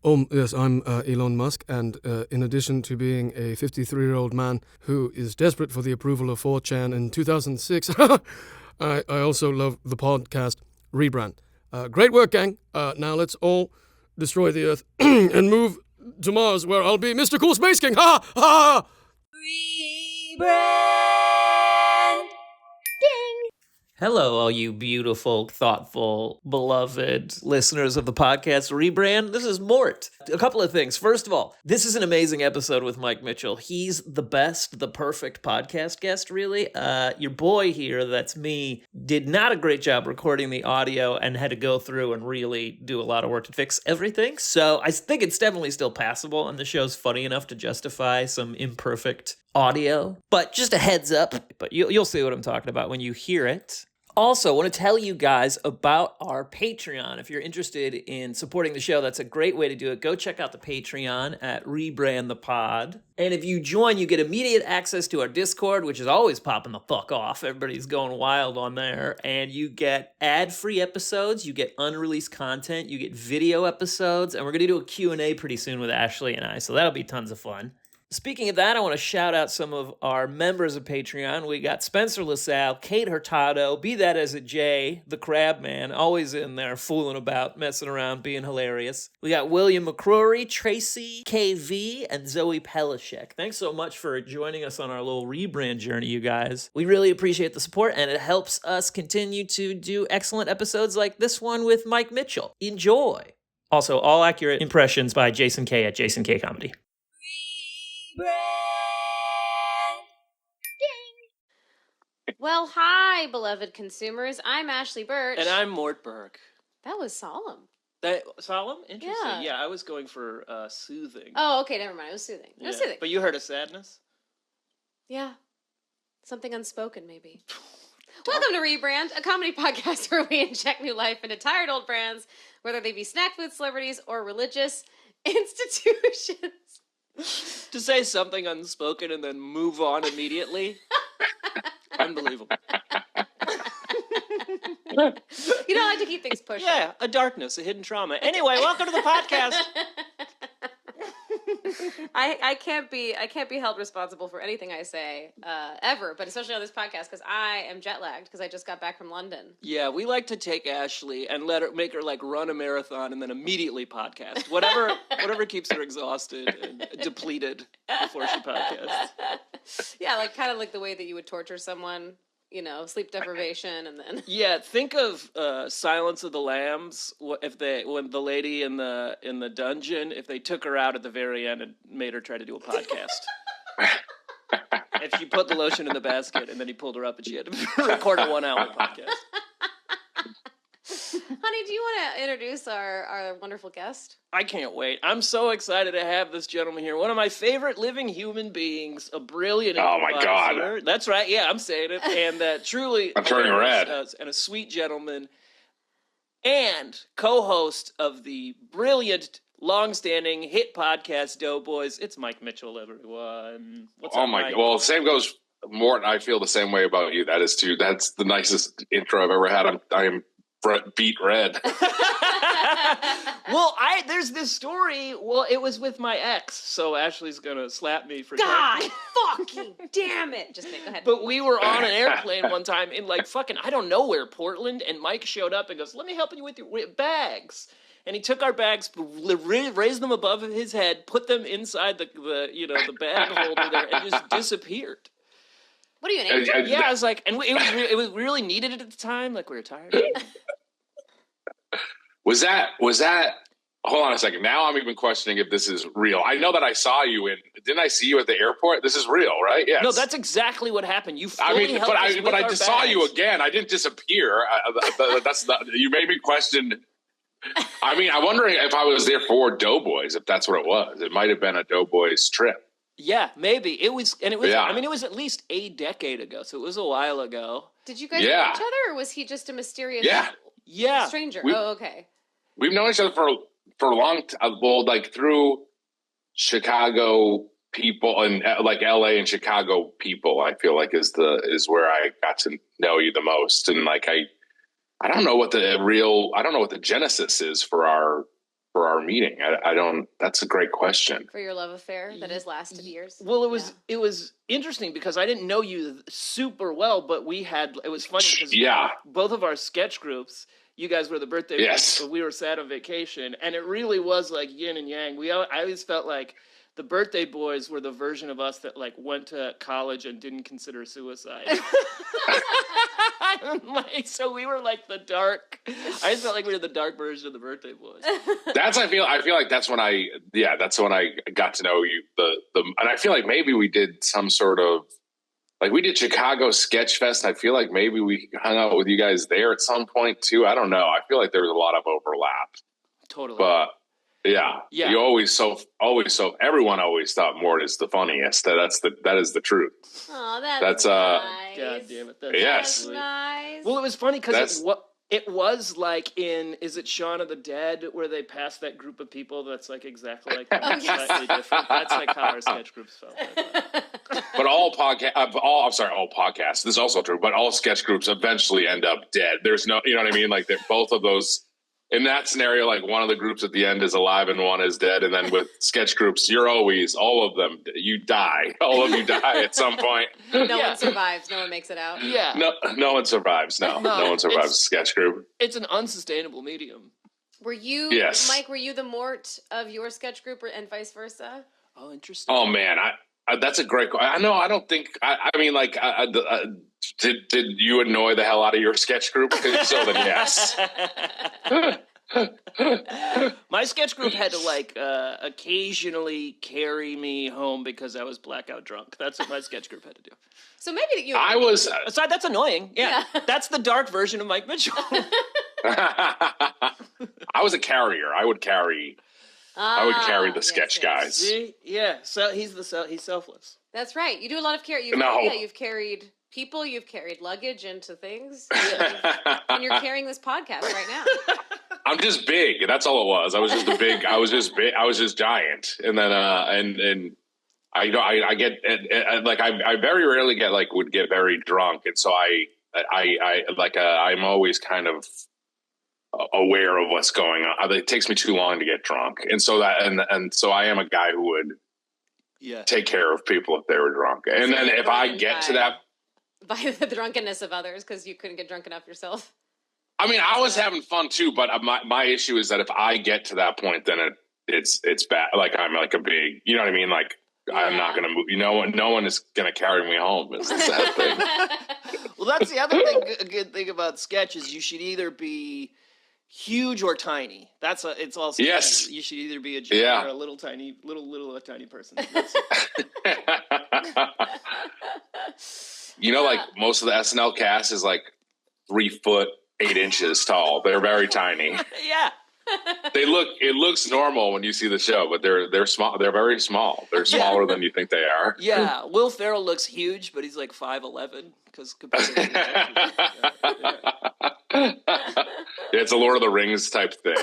Yes, I'm Elon Musk, and in addition to being a 53-year-old man who is desperate for the approval of 4chan in 2006, I also love the podcast Rebrand. Great work, gang. Now let's all destroy the Earth and move to Mars, where I'll be Mr. Cool Space King. Ha ha! Rebrand. Ding. Hello, all you beautiful, thoughtful, beloved listeners of the podcast Rebrand. This is Mort. A couple of things. First of all, this is an amazing episode with Mike Mitchell. He's the best, the perfect podcast guest, really. Your boy here, that's me, did not a great job recording the audio and had to go through and really do a lot of work to fix everything. So I think it's definitely still passable, and the show's funny enough to justify some imperfect audio. But just a heads up, but you'll see what I'm talking about when you hear it. Also, I want to tell you guys about our Patreon. If you're interested in supporting the show, that's a great way to do it. Go check out the Patreon at Rebrand the Pod. And if you join, you get immediate access to our Discord, which is always popping the fuck off. Everybody's going wild on there. And you get ad-free episodes, you get unreleased content, you get video episodes, and we're going to do a Q&A pretty soon with Ashley and I, so that'll be tons of fun. Speaking of that, I want to shout out some of our members of Patreon. We got Spencer LaSalle, Kate Hurtado, Be That As It Jay, the Crab Man, always in there fooling about, messing around, being hilarious. We got William McCrory, Tracy KV, and Zoe Pelishek. Thanks so much for joining us on our little rebrand journey, you guys. We really appreciate the support, and it helps us continue to do excellent episodes like this one with Mike Mitchell. Enjoy! Also, all accurate impressions by Jason K at Jason K Comedy. Ding. Well, hi, beloved consumers. I'm Ashley Birch. And I'm Mort Burke. That was solemn. That solemn? Interesting. Yeah. I was going for soothing. Oh, okay, never mind. It was soothing. It was soothing. But you heard of sadness? Yeah. Something unspoken, maybe. Welcome to Rebrand, a comedy podcast where we inject new life into tired old brands, whether they be snack food celebrities or religious institutions. To say something unspoken and then move on immediately? Unbelievable. You don't like to keep things pushing. Yeah, a darkness, a hidden trauma. Anyway, welcome to the podcast. I can't be held responsible for anything I say ever, but especially on this podcast because I am jet lagged because I just got back from London. Yeah, we like to take Ashley and make her like run a marathon and then immediately podcast. Whatever keeps her exhausted and depleted before she podcasts. Yeah, like kind of like the way that you would torture someone. You know, sleep deprivation, and then think of Silence of the Lambs. When the lady in the dungeon, if they took her out at the very end and made her try to do a podcast. If she put the lotion in the basket and then he pulled her up and she had to record a 1-hour podcast. Honey, do you want to introduce our wonderful guest? I can't wait. I'm so excited to have this gentleman here. One of my favorite living human beings, a brilliant improviser. Oh, my God. That's right. Yeah, I'm saying it. And truly... I'm turning red. And a sweet gentleman. And co-host of the brilliant, long-standing hit podcast Doughboys. It's Mike Mitchell, everyone. What's up, Mike? Well, same goes... Mort, I feel the same way about you. That's the nicest intro I've ever had. I am beat red. Well, there's this story. Well, it was with my ex, so Ashley's gonna slap me for God fucking damn it. Just go ahead. But we were on an airplane one time in like fucking I don't know where, Portland, and Mike showed up and goes, "Let me help you with your bags." And he took our bags, raised them above his head, put them inside the bag holder there, and just disappeared. What are you, an angel? Yeah, I was like, and it was really needed at the time. Like, we were tired. Was that? Hold on a second. Now I'm even questioning if this is real. I know that I saw you didn't I see you at the airport? This is real, right? Yes. No, that's exactly what happened. You fully but I just saw you again. I didn't disappear. You made me question. I mean, I'm wondering if I was there for Doughboys, if that's what it was. It might have been a Doughboys trip. Yeah, maybe. It was. Yeah. I mean, it was at least a decade ago, so it was a while ago. Did you guys know each other, or was he just a mysterious stranger? Okay. We've known each other for a long time. Well, like through Chicago people and like LA and Chicago people, I feel like is where I got to know you the most. And like I don't know what the genesis is for our for our meeting? I don't. That's a great question. For your love affair that has lasted years. Well, it was interesting because I didn't know you super well, but it was funny because both of our sketch groups, you guys were the birthday boys, but we were sad on vacation, and it really was like yin and yang. I always felt like the birthday boys were the version of us that like went to college and didn't consider suicide. So we were like the dark. I just felt like we were the dark version of the birthday boys. I feel like that's when I got to know you. And I feel like maybe we did some sort of like we did Chicago Sketch Fest. And I feel like maybe we hung out with you guys there at some point too. I don't know. I feel like there was a lot of overlap. Totally. But yeah. You everyone always thought Mort is the funniest. That is the truth. Oh, that's nice. God damn it. That's nice. Well, it was funny because it was like is it Shaun of the Dead where they passed that group of people that's like exactly like that, slightly different. That's like how our sketch groups felt. But all podcasts. This is also true. But all sketch groups eventually end up dead. There's no, you know what I mean? Like both of those. In that scenario, like one of the groups at the end is alive and one is dead. And then with sketch groups, you're always, all of them, you die. All of you die at some point. No one survives. No one makes it out. Yeah. No one survives. No one survives a sketch group. It's an unsustainable medium. Were you, Mike, were you the Mort of your sketch group and vice versa? Oh, interesting. Oh, man. That's a great question. I don't think, did you annoy the hell out of your sketch group? Because so then yes. My sketch group had to occasionally carry me home because I was blackout drunk. That's what my sketch group had to do. So maybe you. Aside, that's annoying. Yeah. That's the dark version of Mike Mitchell. I was a carrier. I would carry the sketch guys. See? Yeah. So he's selfless. That's right. You do a lot of care. You've carried people. You've carried luggage into things, and you're carrying this podcast right now. I'm just big. That's all it was. I was just a big. I was just big. I was just giant. And then I get like I very rarely would get very drunk, and so I'm always kind of aware of what's going on. It takes me too long to get drunk, and so so I am a guy who would take care of people if they were drunk. And then if I get to that, by the drunkenness of others because you couldn't get drunk enough yourself. I mean, I was having fun too, but my issue is that if I get to that point, then it's bad. Like I'm like a big, you know what I mean? Like I'm not going to move. No one is going to carry me home. Is the sad thing. Well, that's the other good thing about sketch is you should either be huge or tiny. It's also yes. You should either be a giant or a little tiny person. Like most of the SNL cast is like 3 foot 8 inches tall. They're very tiny. Yeah. It looks normal when you see the show, but they're small. They're very small. They're smaller than you think they are. Yeah. Will Ferrell looks huge, but he's like 5'11" because it's a Lord of the Rings type thing.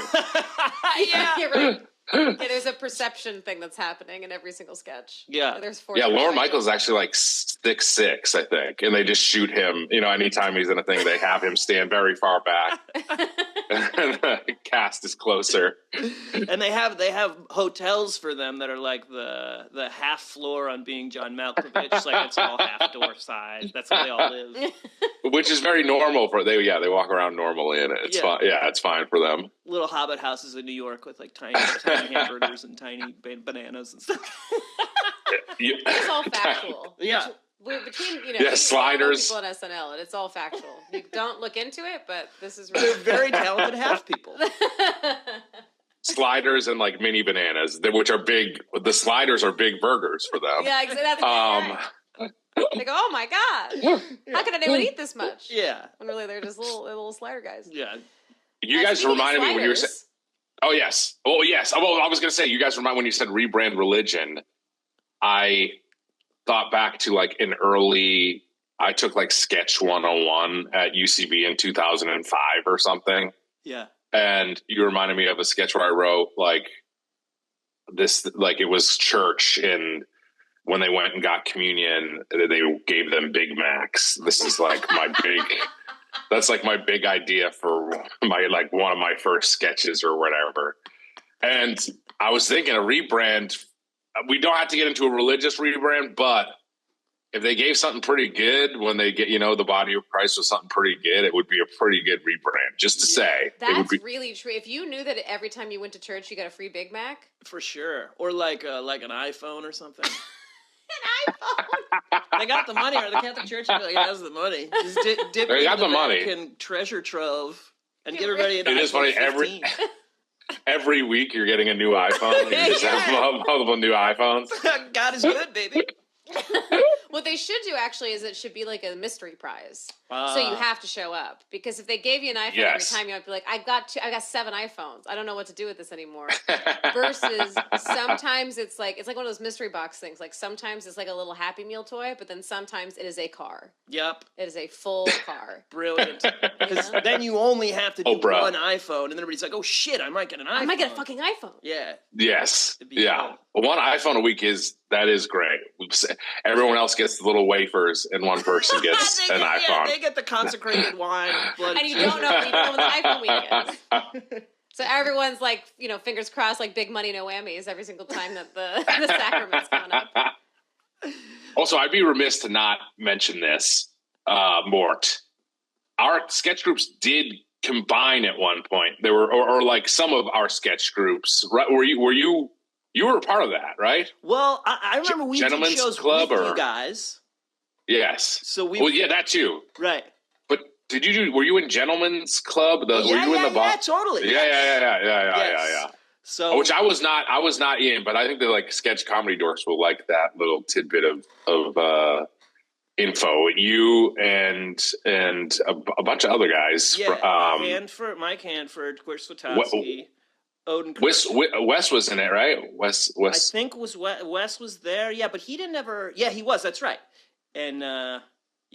Yeah. You're right. Yeah, there's a perception thing that's happening in every single sketch. Yeah. There's 4. Yeah, Lorne Michaels is actually like 6'6", I think. And they just shoot him, anytime he's in a thing, they have him stand very far back. And the cast is closer. And they have hotels for them that are like the half floor on Being John Malkovich. Like it's all half door size. That's how they all live. Which is very normal for they walk around normally in it. It's fine. Yeah, it's fine for them. Little hobbit houses in New York with like tiny hamburgers and tiny bananas and stuff. It's all factual. Yeah. Between sliders. People at SNL, and it's all factual. You don't look into it, but this is they're very talented half people. Sliders and like mini bananas, which are big. The sliders are big burgers for them. Yeah, exactly. They go, oh my god, how can anyone eat this much? Yeah, and really they're just little slider guys. Yeah, you guys reminded me when you were saying. Oh yes, yes. Well, I was going to say you guys remind when you said rebrand religion. I thought back to like I took like Sketch 101 at UCB in 2005 or something. Yeah. And you reminded me of a sketch where I wrote like this, like it was church, and when they went and got communion, they gave them Big Macs. This is like that's like my big idea for my, like one of my first sketches or whatever. And I was thinking a rebrand. We don't have to get into a religious rebrand, but if they gave something pretty good when they get, the body of Christ was something pretty good, it would be a pretty good rebrand. Just to say, that's really true. If you knew that every time you went to church, you got a free Big Mac, for sure, or like an iPhone or something. An iPhone. They got the money, or the Catholic Church has the money. Just dip they got the money and treasure trove and give everybody an iPhone. It is funny 15. Every week you're getting a new iPhone. You just have multiple new iPhones. God is good, baby. What they should do actually is it should be like a mystery prize. So you have to show up, because if they gave you an iPhone every time, you might be like, I got 7 iPhones. I don't know what to do with this anymore. Versus sometimes it's like one of those mystery box things. Like sometimes it's like a little Happy Meal toy, but then sometimes it is a car. Yep. It is a full car. Brilliant. Because then you only have to do one iPhone, and then everybody's like, oh shit, I might get an iPhone. I might get a fucking iPhone. Yeah. Yes. Yeah. Well, one iPhone a week is great. Everyone else gets the little wafers, and one person gets an iPhone. Yeah, they get the consecrated wine. Blood and you don't know when the iPhone week is. So everyone's like, fingers crossed, like big money, no whammies every single time that the sacrament's coming up. Also, I'd be remiss to not mention this, Mort. Our sketch groups did combine at one point. There were, or like some of our sketch groups. Right? Were you were a part of that, right? Well, I remember we did shows Club with you guys. Yes. So that too. Right. But were you in Gentlemen's Club? Were you in the Yeah, totally. Yeah. So, which I was not in, but I think the like sketch comedy dorks will like that little tidbit of info. You and a bunch of other guys. Yeah, Mike Hanford, Chris Swatowski, Odenkirk. Wes was in it, right? Wes. I think Wes was there. Yeah, but he didn't ever. Yeah, he was. That's right. And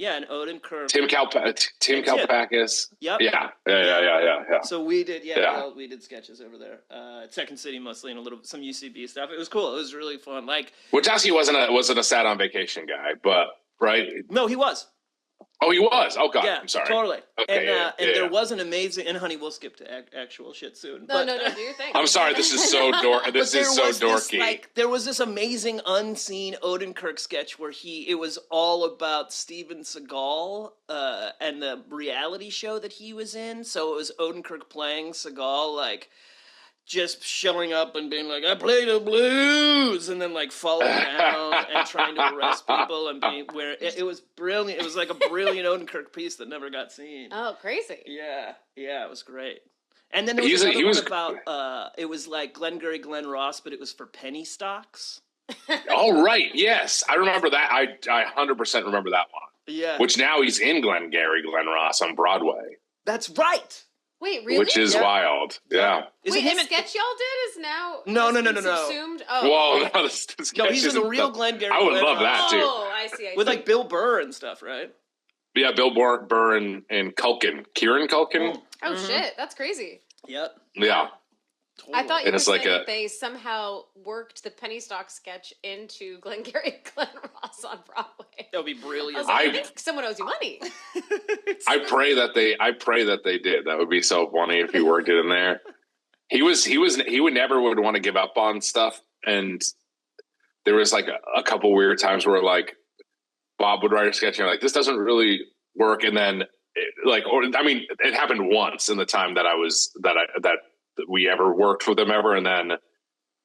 and Odenkirk. Tim Kalpakis. Yep. Yeah. So we did. We did sketches over there at Second City mostly, and some UCB stuff. It was cool. It was really fun. Like, Wachowski wasn't a sat on vacation guy, but right? No, he was. Oh, he was. Oh God, yeah, I'm sorry. Totally. Okay, and there was an amazing. And honey, we'll skip to actual shit soon. No, do your thing. I'm sorry. This is so dorky. There was this amazing unseen Odenkirk sketch where it was all about Steven Seagal and the reality show that he was in. So it was Odenkirk playing Seagal, like just showing up and being like, I play the blues, and then like falling down and trying to arrest people and it was brilliant. It was like a brilliant Odenkirk piece that never got seen. Oh, crazy. Yeah, it was great. And then there was another one about, it was like Glengarry Glen Ross, but it was for penny stocks. Oh, right. Yes. I remember that. I 100% remember that one. Yeah. Which now he's in Glengarry Glen Ross on Broadway. That's right. Wait, really? Which is wild. Yeah. Wait, the sketch y'all did is now No. subsumed? Oh. Whoa, no, this no, he's in the real Glengarry. I would love that, too. Oh, I see. With like Bill Burr and stuff, right? Yeah, Bill Burr and Culkin. Kieran Culkin? Oh, shit. That's crazy. Yep. Yeah. Totally. I thought you were saying that they somehow worked the penny stock sketch into Glengarry Glen Ross on Broadway. That would be brilliant. I think someone owes you money. I pray that they did. That would be so funny if he worked it in there. He would never want to give up on stuff, and there was like a couple weird times where like Bob would write a sketch and you're like, this doesn't really work, and then it happened once in the time that that we ever worked with him ever, and then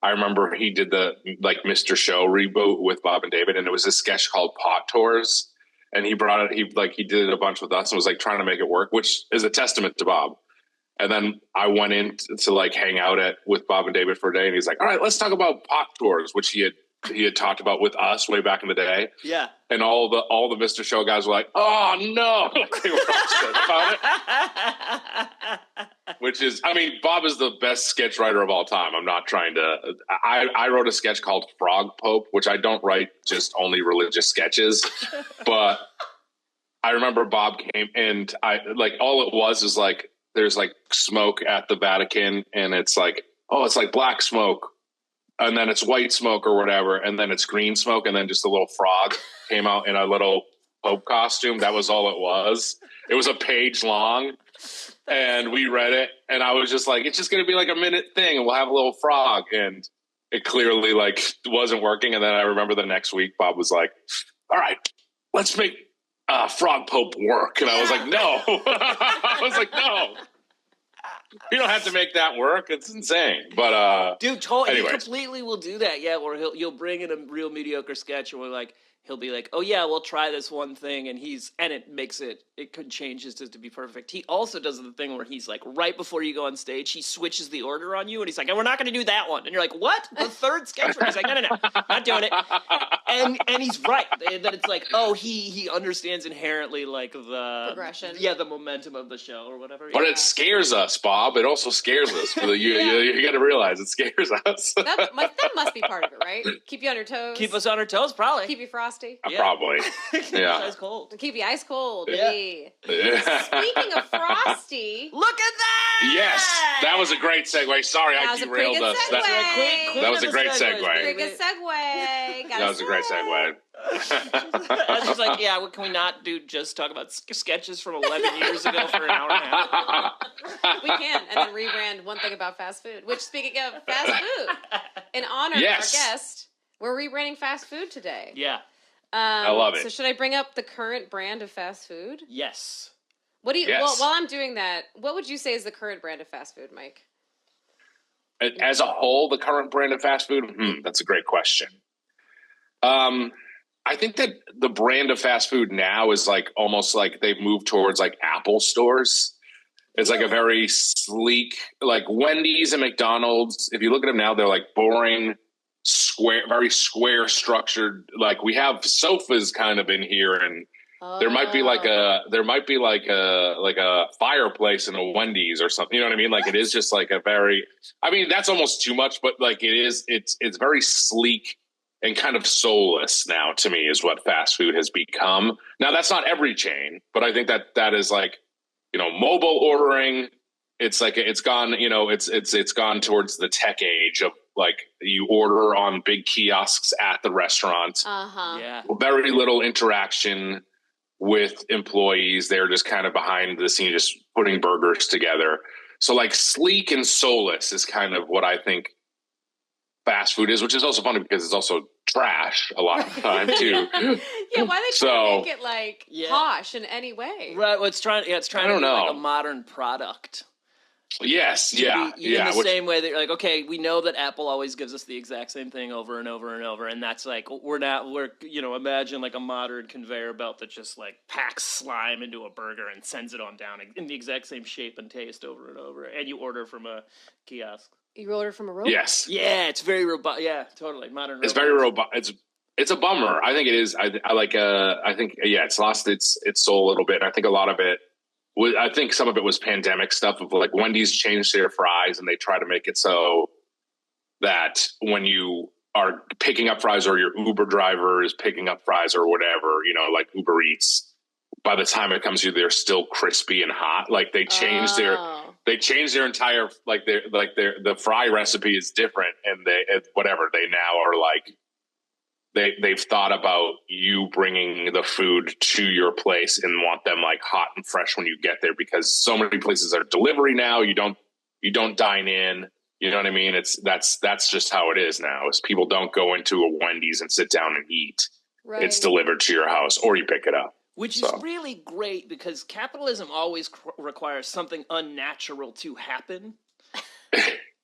I remember he did the like Mr. Show reboot with Bob and David, and it was a sketch called Pot Tours, and he brought it. He did it a bunch with us and was like trying to make it work, which is a testament to Bob. And then I went in to like hang out with Bob and David for a day, and he's like, "All right, let's talk about Pot Tours," which he had talked about with us way back in the day. Yeah. And all the Mr. Show guys were like, "Oh no!" They were upset about it. Which is, I mean, Bob is the best sketch writer of all time. I'm not trying to. I wrote a sketch called Frog Pope, which I don't write just only religious sketches, but I remember Bob came and I like all it was is like there's like smoke at the Vatican, and it's like, oh, it's like black smoke. And then it's white smoke or whatever, and then it's green smoke, and then just a little frog came out in a little Pope costume. That was all it was. It was a page long, And we read it, and I was just like, it's just going to be like a minute thing, and we'll have a little frog. And it clearly like wasn't working. And then I remember the next week, Bob was like, all right, let's make Frog Pope work. And I was like, no. I was like, no. You don't have to make that work. It's insane. But dude, he completely will do that. Yeah, where you'll bring in a real mediocre sketch, and we're like, he'll be like, oh yeah, we'll try this one thing, and it could change his to be perfect. He also does the thing where he's like, right before you go on stage, he switches the order on you, and he's like, we're not going to do that one. And you're like, what? The third sketch? He's like, no, not doing it. And he's right. That it's like, oh, he understands inherently like the progression. Yeah, the momentum of the show or whatever. But it scares us, Bob. It also scares us. You got to realize it scares us. That must be part of it, right? Keep you on your toes. Keep us on our toes, probably. Keep you frosty. Probably. Yeah. Ice cold. Keep you ice cold. Yeah. Speaking of frosty, look at that! Yes, that was a great segue. Sorry, I derailed us. That was a great segue. Pretty good segue. That was a great segue. I was just like, can we not just talk about sketches from 11 years ago for an hour and a half? We can, and then rebrand one thing about fast food. Which, speaking of fast food, in honor of our guest, we're rebranding fast food today. Yeah. I love it. So should I bring up the current brand of fast food? Yes. What do you? Yes. Well, while I'm doing that, what would you say is the current brand of fast food, Mike? As a whole, the current brand of fast food? That's a great question. I think that the brand of fast food now is like almost like they've moved towards like Apple stores. It's like a very sleek, like Wendy's and McDonald's. If you look at them now, they're like boring, very square structured. Like we have sofas kind of in here, and there might be like a fireplace in a Wendy's or something. You know what I mean? Like it is just like that's almost too much, but like it's very sleek and kind of soulless now to me is what fast food has become. Now that's not every chain, but I think that is like, mobile ordering. It's like, it's gone, it's gone towards the tech age of like you order on big kiosks at the restaurant. Yeah. Very little interaction with employees. They're just kind of behind the scene, just putting burgers together. So like sleek and soulless is kind of what I think fast food is, which is also funny because it's also trash a lot of the time too. Yeah, why they try to make it like posh in any way? Right. Well, it's trying to be like a modern product. Yes. In the same way that you're like, okay, we know that Apple always gives us the exact same thing over and over and over, and that's like imagine like a modern conveyor belt that just like packs slime into a burger and sends it on down in the exact same shape and taste over and over, and you order from a kiosk. You order from a robot? Yes. Yeah, it's very robot. Yeah, totally modern. It's very robot. It's a bummer. I think it is. I think it's lost its soul a little bit. I think a lot of it. I think some of it was pandemic stuff of like Wendy's changed their fries and they try to make it so that when you are picking up fries or your Uber driver is picking up fries or whatever, like Uber Eats, by the time it comes to you, they're still crispy and hot. Like they changed their entire the fry recipe is different, and they now are like they've thought about you bringing the food to your place and want them like hot and fresh when you get there, because so many places are delivery now. You don't dine in. You know what I mean? That's just how it is now. Is people don't go into a Wendy's and sit down and eat. Right. It's delivered to your house or you pick it up. Which is really great because capitalism always requires something unnatural to happen.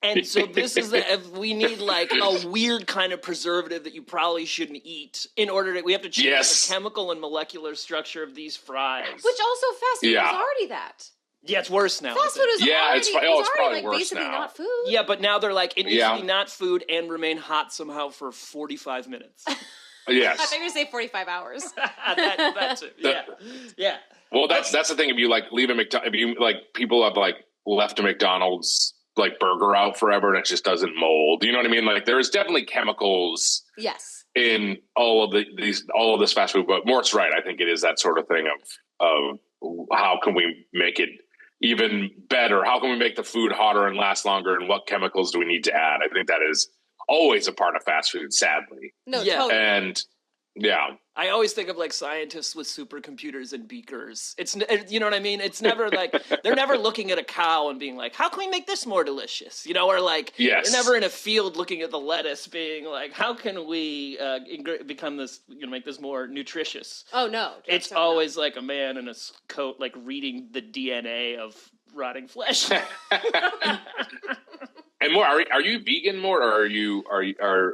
And so this is we need like a weird kind of preservative that you probably shouldn't eat in order to, we have to change the chemical and molecular structure of these fries. Which also fast food is already that. Yeah, it's worse now. Fast food is it's probably like worse basically now. not food. Yeah, but now they're like, it needs to be not food and remain hot somehow for 45 minutes. Yes. I thought you were going to say 45 hours. That's it. Yeah. Well, that's the thing. If you like leave people have like left a McDonald's like burger out forever and it just doesn't mold. You know what I mean? Like there's definitely chemicals. Yes. In all of this fast food, but Mort's right. I think it is that sort of thing of how can we make it even better? How can we make the food hotter and last longer? And what chemicals do we need to add? I think that is always a part of fast food, sadly. No, totally. And Yeah. I always think of like scientists with supercomputers and beakers. It's, you know what I mean? It's never like, they're never looking at a cow and being like, how can we make this more delicious? You know, or like, yes. They're never in a field looking at the lettuce being like, how can we become this, make this more nutritious? Oh, no. It's always like a man in a coat, like reading the DNA of rotting flesh. And more, are you vegan, more, or are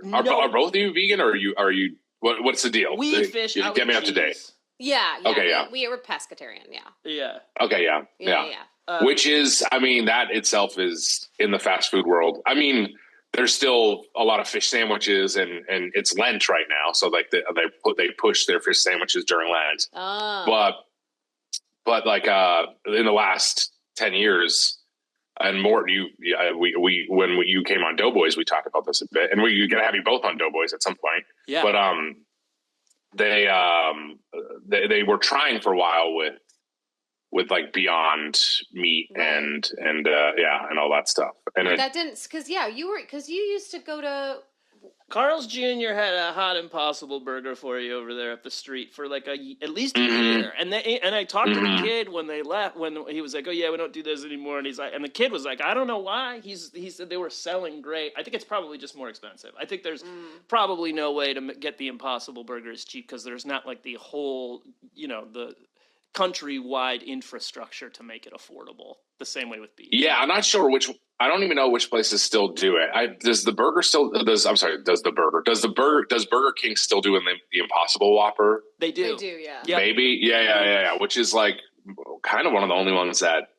both of you vegan, or are you? What's the deal? We eat fish. Get me up to date. Yeah. Okay. Yeah. We were pescatarian. Yeah. Yeah. Okay. Yeah. Which is, I mean, that itself is in the fast food world. I mean, there's still a lot of fish sandwiches, and it's Lent right now, so like they push their fish sandwiches during Lent. Oh. But like in the last 10 years. And Mort, when you came on Doughboys, we talked about this a bit, and we're gonna have you both on Doughboys at some point. Yeah. But they were trying for a while with like Beyond Meat and all that stuff. And that didn't, because you used to go to. Carl's Jr. had a hot Impossible burger for you over there up the street for like at least a year, and I talked to the kid when they left, when he was like, "Oh yeah, we don't do this anymore," and he's like, and the kid was like, "I don't know why." He said they were selling great. I think it's probably just more expensive. I think there's probably no way to get the Impossible burger as cheap because there's not like the whole the countrywide infrastructure to make it affordable the same way with beef. Yeah, I'm not sure I don't even know which places still do it. Does Burger King still do the Impossible Whopper? They do. They do, yeah. Yep. Maybe? Yeah. Which is like kind of one of the only ones that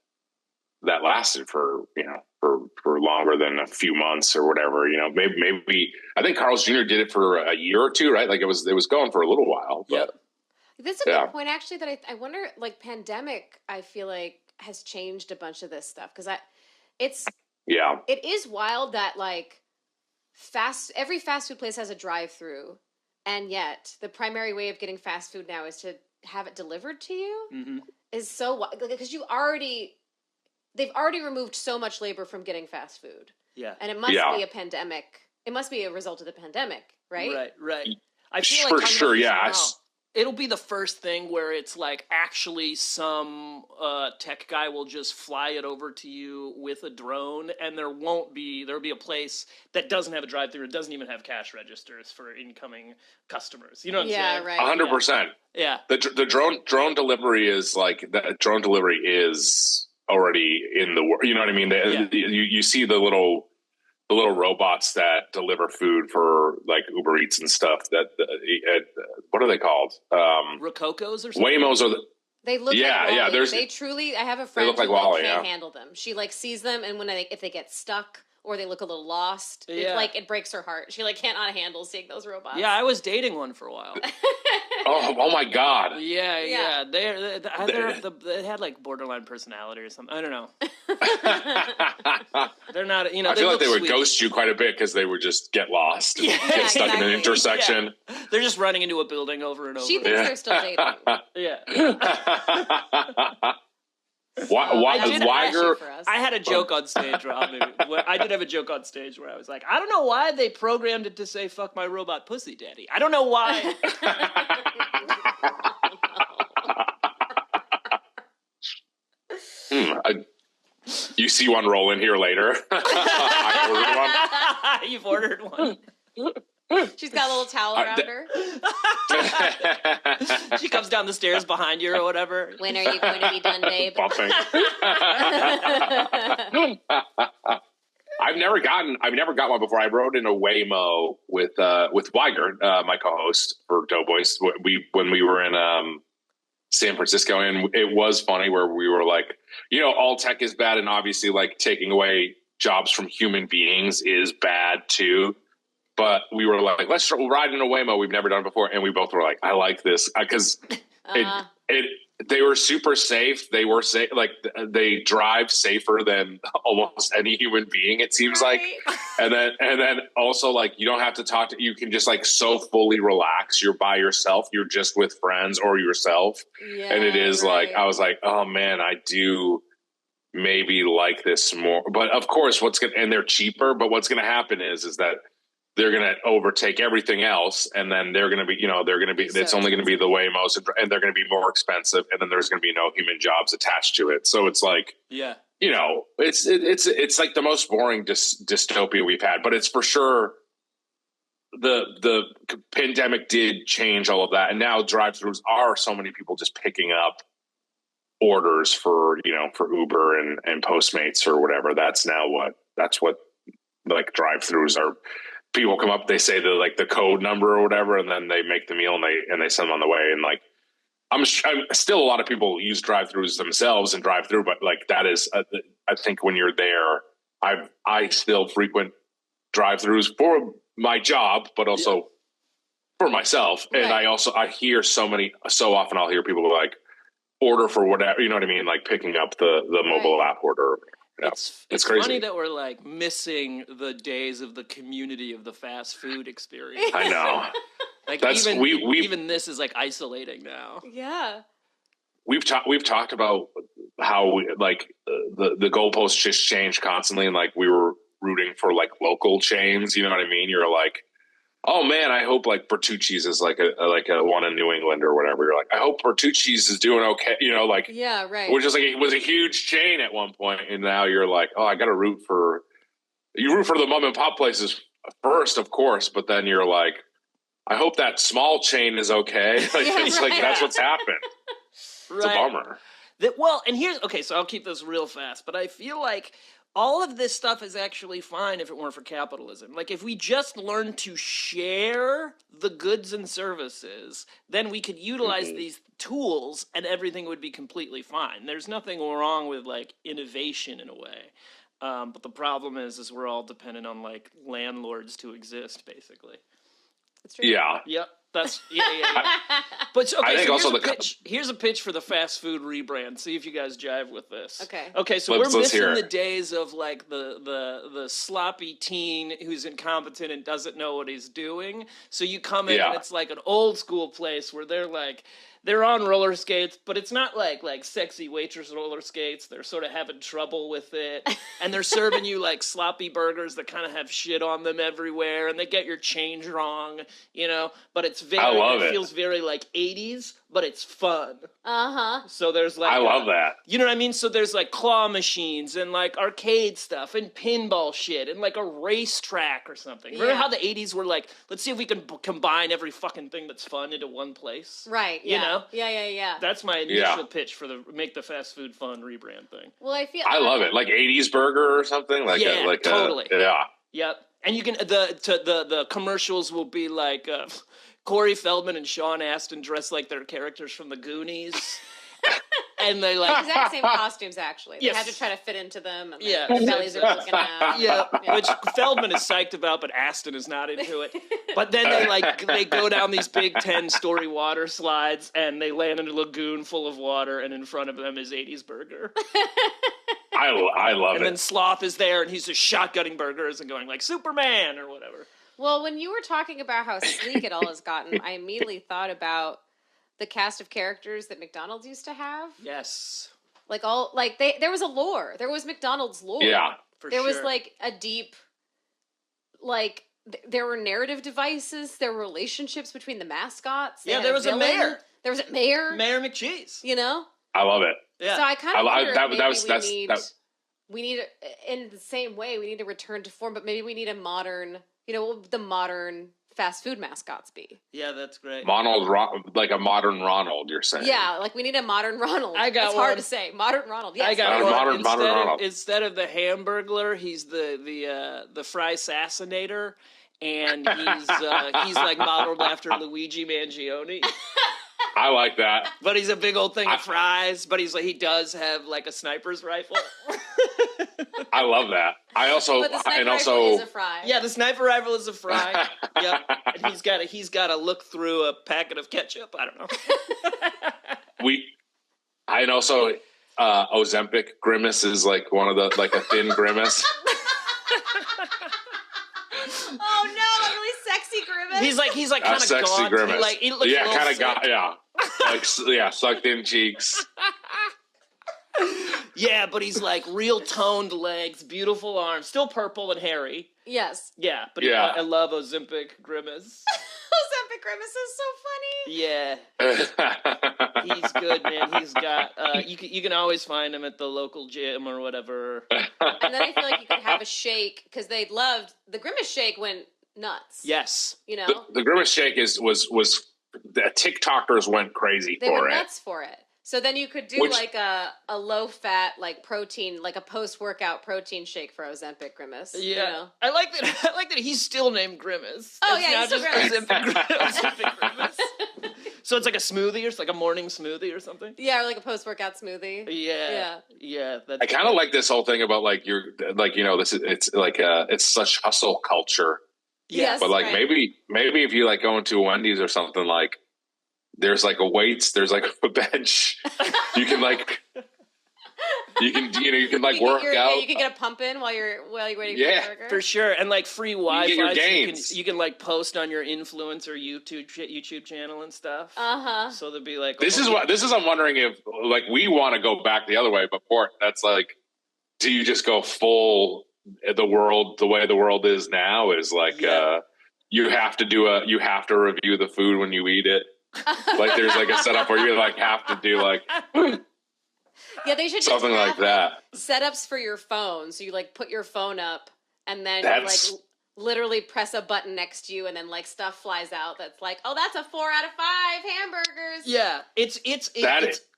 lasted for longer than a few months or whatever. Maybe I think Carl's Jr. did it for a year or two, right? Like it was going for a little while. But, yep. That's a good point, actually, that I wonder, like, pandemic, I feel like, has changed a bunch of this stuff. Because it is wild that, like, every fast food place has a drive-through, and yet the primary way of getting fast food now is to have it delivered to you. Mm-hmm. Is so wild. Because they've already removed so much labor from getting fast food. Yeah. And it must be a pandemic. It must be a result of the pandemic, right? Right. I feel like for sure, yeah. It'll be the first thing where it's like actually some tech guy will just fly it over to you with a drone, and there'll be a place that doesn't have a drive-through. It doesn't even have cash registers for incoming customers. You know what I'm saying? Right. 100%. Yeah. The drone delivery is like that. Drone delivery is already in the world. You know what I mean? You see the little robots that deliver food for like Uber Eats and stuff. What are they called? Rococos or something? Waymos are they look like Wally. Yeah. They truly. I have a friend who can't handle them. She like sees them, and if they get stuck or they look a little lost, it breaks her heart. She like cannot handle seeing those robots. Yeah, I was dating one for a while. Oh my God. Yeah. They had like borderline personality or something. I don't know. They're not. I feel like they would ghost you quite a bit because they would just get lost, and get stuck in an intersection. Yeah. They're just running into a building over and over. She thinks they're still dating. Yeah. I had a joke on stage, Rob. I did have a joke on stage where I was like, I don't know why they programmed it to say "fuck my robot pussy daddy." I don't know why. You see one roll in here later. I ordered one. You've ordered one. She's got a little towel around her. She comes down the stairs behind you or whatever. When are you going to be done, babe? Bumping. I've never gotten one before. I rode in a Waymo with Weiger, my co-host for Doughboys, when we were in San Francisco, and it was funny where we were like, all tech is bad, and obviously like taking away jobs from human beings is bad too. But we were like, let's ride in a Waymo we've never done before. And we both were like, I like this. Because they were super safe. They were safe. Like, they drive safer than almost any human being, it seems like. And then also, like, you don't have to talk you can just, like, so fully relax. You're by yourself. You're just with friends or yourself. Yeah, and it is like, I was like, oh, man, I do maybe like this more. But, of course, and they're cheaper. But what's going to happen is that they're going to overtake everything else. And then they're going to be, it's only going to be the Waymos, and they're going to be more expensive. And then there's going to be no human jobs attached to it. So it's like, it's like the most boring dystopia we've had, but it's for sure the pandemic did change all of that. And now drive-thrus are so many people just picking up orders for Uber and Postmates or whatever. That's what like drive-thrus are. People come up, they say the code number or whatever, and then they make the meal and they send them on the way. And like, I'm still, a lot of people use drive-thrus themselves and drive through, but like that is, I think when you're there, I still frequent drive-thrus for my job, but also for myself. Right. And I hear so often I'll hear people like order for whatever, you know what I mean? Like picking up the mobile app order. Yeah. It's crazy. Funny that we're like missing the days of the community of the fast food experience. I know. Like even this is like isolating now. Yeah. We've talked about how the goalposts just change constantly, and like we were rooting for like local chains. You know what I mean? You're like, oh man, I hope like Bertucci's is like a one in New England or whatever. You're like, I hope Bertucci's is doing okay. Yeah, right. Which is like, it was a huge chain at one point, and now you're like, oh, I got to root for the mom and pop places first, of course, but then you're like, I hope that small chain is okay. That's what's happened. It's a bummer. So I'll keep this real fast, but I feel like all of this stuff is actually fine if it weren't for capitalism. Like, if we just learned to share the goods and services, then we could utilize these tools and everything would be completely fine. There's nothing wrong with, like, innovation in a way. But the problem is we're all dependent on, like, landlords to exist, basically. That's true. Yeah. Yep. Yeah. But okay, I think here's a pitch for the fast food rebrand. See if you guys jive with this. Okay. So we're missing the days of like the sloppy teen who's incompetent and doesn't know what he's doing. So you come in and it's like an old school place where they're on roller skates, but it's not like sexy waitress roller skates. They're sort of having trouble with it. And they're serving you like sloppy burgers that kind of have shit on them everywhere. And they get your change wrong, but it feels very like 80s, but it's fun. Uh-huh. So there's like, I love that. You know what I mean? So there's like claw machines and like arcade stuff and pinball shit and like a racetrack or something. Remember how the 80s were like, let's see if we can combine every fucking thing that's fun into one place? Right. Yeah. You know? Yeah. That's my initial pitch for the make the fast food fun rebrand thing. Well, I love it. Like 80s burger or something. Totally. Yeah. Yep. And you can the commercials will be like Corey Feldman and Sean Astin dressed like their characters from the Goonies. And they like exact same costumes actually. They had to try to fit into them. And their bellies are looking out. Yeah, which Feldman is psyched about, but Astin is not into it. But then they go down these big 10-story water slides, and they land in a lagoon full of water, and in front of them is 80s burger. I love it. And then Sloth is there, and he's just shotgunning burgers and going like Superman or whatever. Well, when you were talking about how sleek it all has gotten, I immediately thought about the cast of characters that McDonald's used to have. Yes. There was a lore. There was McDonald's lore. Yeah, for there sure. was like a deep, there were narrative devices. There were relationships between the mascots. There was a mayor. There was a mayor. Mayor McCheese. I love it. Yeah. So I kind of wonder we need in the same way we need to return to form, but maybe we need a modern. What would the modern fast food mascots be? Yeah, that's great. Like a modern Ronald, you're saying? Yeah, like we need a modern Ronald. It's hard to say. Modern Ronald. Yes. I got one. Modern Ronald. Instead of the Hamburglar, he's the Fry Assassinator, and he's like modeled after Luigi Mangione. I like that. But he's a big old thing of fries. But he does have like a sniper's rifle. I love that. But the sniper rifle is a fry. Yeah, the sniper rifle is a fry. Yep. And he's got to look through a packet of ketchup. I don't know. Ozempic Grimace is like one of the a thin Grimace. Oh no, a really sexy Grimace. He's like kind of sexy gaunt. Grimace. He looks kind of gaunt. Yeah, sucked in cheeks. Yeah, but he's like real toned legs, beautiful arms, still purple and hairy. Yes. Yeah, but I love Ozempic Grimace. Ozempic Grimace is so funny. Yeah. He's good, man. He's got, you can always find him at the local gym or whatever. And then I feel like you could have a shake, because they loved, the Grimace shake went nuts. Yes. You know? The Grimace shake was the TikTokers went crazy they went nuts for it. So then you could do like a low-fat, like protein, like a post-workout protein shake for Ozempic Grimace. Yeah, you know? I like that he's still named Grimace. Oh, it's yeah, not he's just still Ozempic Grimace. So it's like a smoothie, or it's like a morning smoothie or something. Yeah, or like a post-workout smoothie. Yeah. I kind of like this whole thing about like it's such hustle culture. Yes, but like maybe if you like go into Wendy's or something, like there's like a weights, there's like a bench. You can like you can work out. Yeah, you can get a pump in while you're waiting for the burger. For sure. And like free Wi-Fi. You get your gains. You can like post on your influencer YouTube channel and stuff. So there'll be like this is I'm wondering if like we want to go back the other way, but Port, that's like, do you just go full the way the world is now is like you have to review the food when you eat it. Like there's like a setup where you like have to do like yeah, they should something just like that. Setups for your phone, so you like put your phone up and then you like literally press a button next to you, and then like stuff flies out that's like, oh, that's a 4 out of 5 hamburgers. Yeah, it's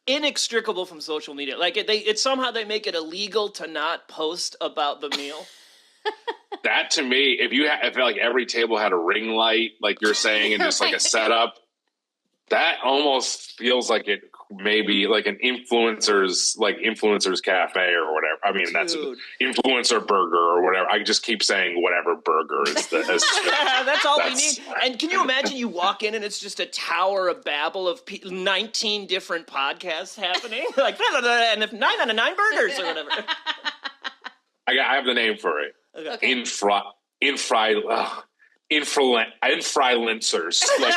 inextricable from social media. Like it's somehow they make it illegal to not post about the meal. That to me, if like every table had a ring light, like you're saying, and just like a setup, that almost feels like it maybe like an influencer's cafe or whatever. I mean, that's an influencer burger or whatever. I just keep saying whatever burger is that's all we need. And can you imagine you walk in and it's just a tower of babble of 19 different podcasts happening? Like, and if 9 out of 9 burgers or whatever. I have the name for it. Okay. Influencers, like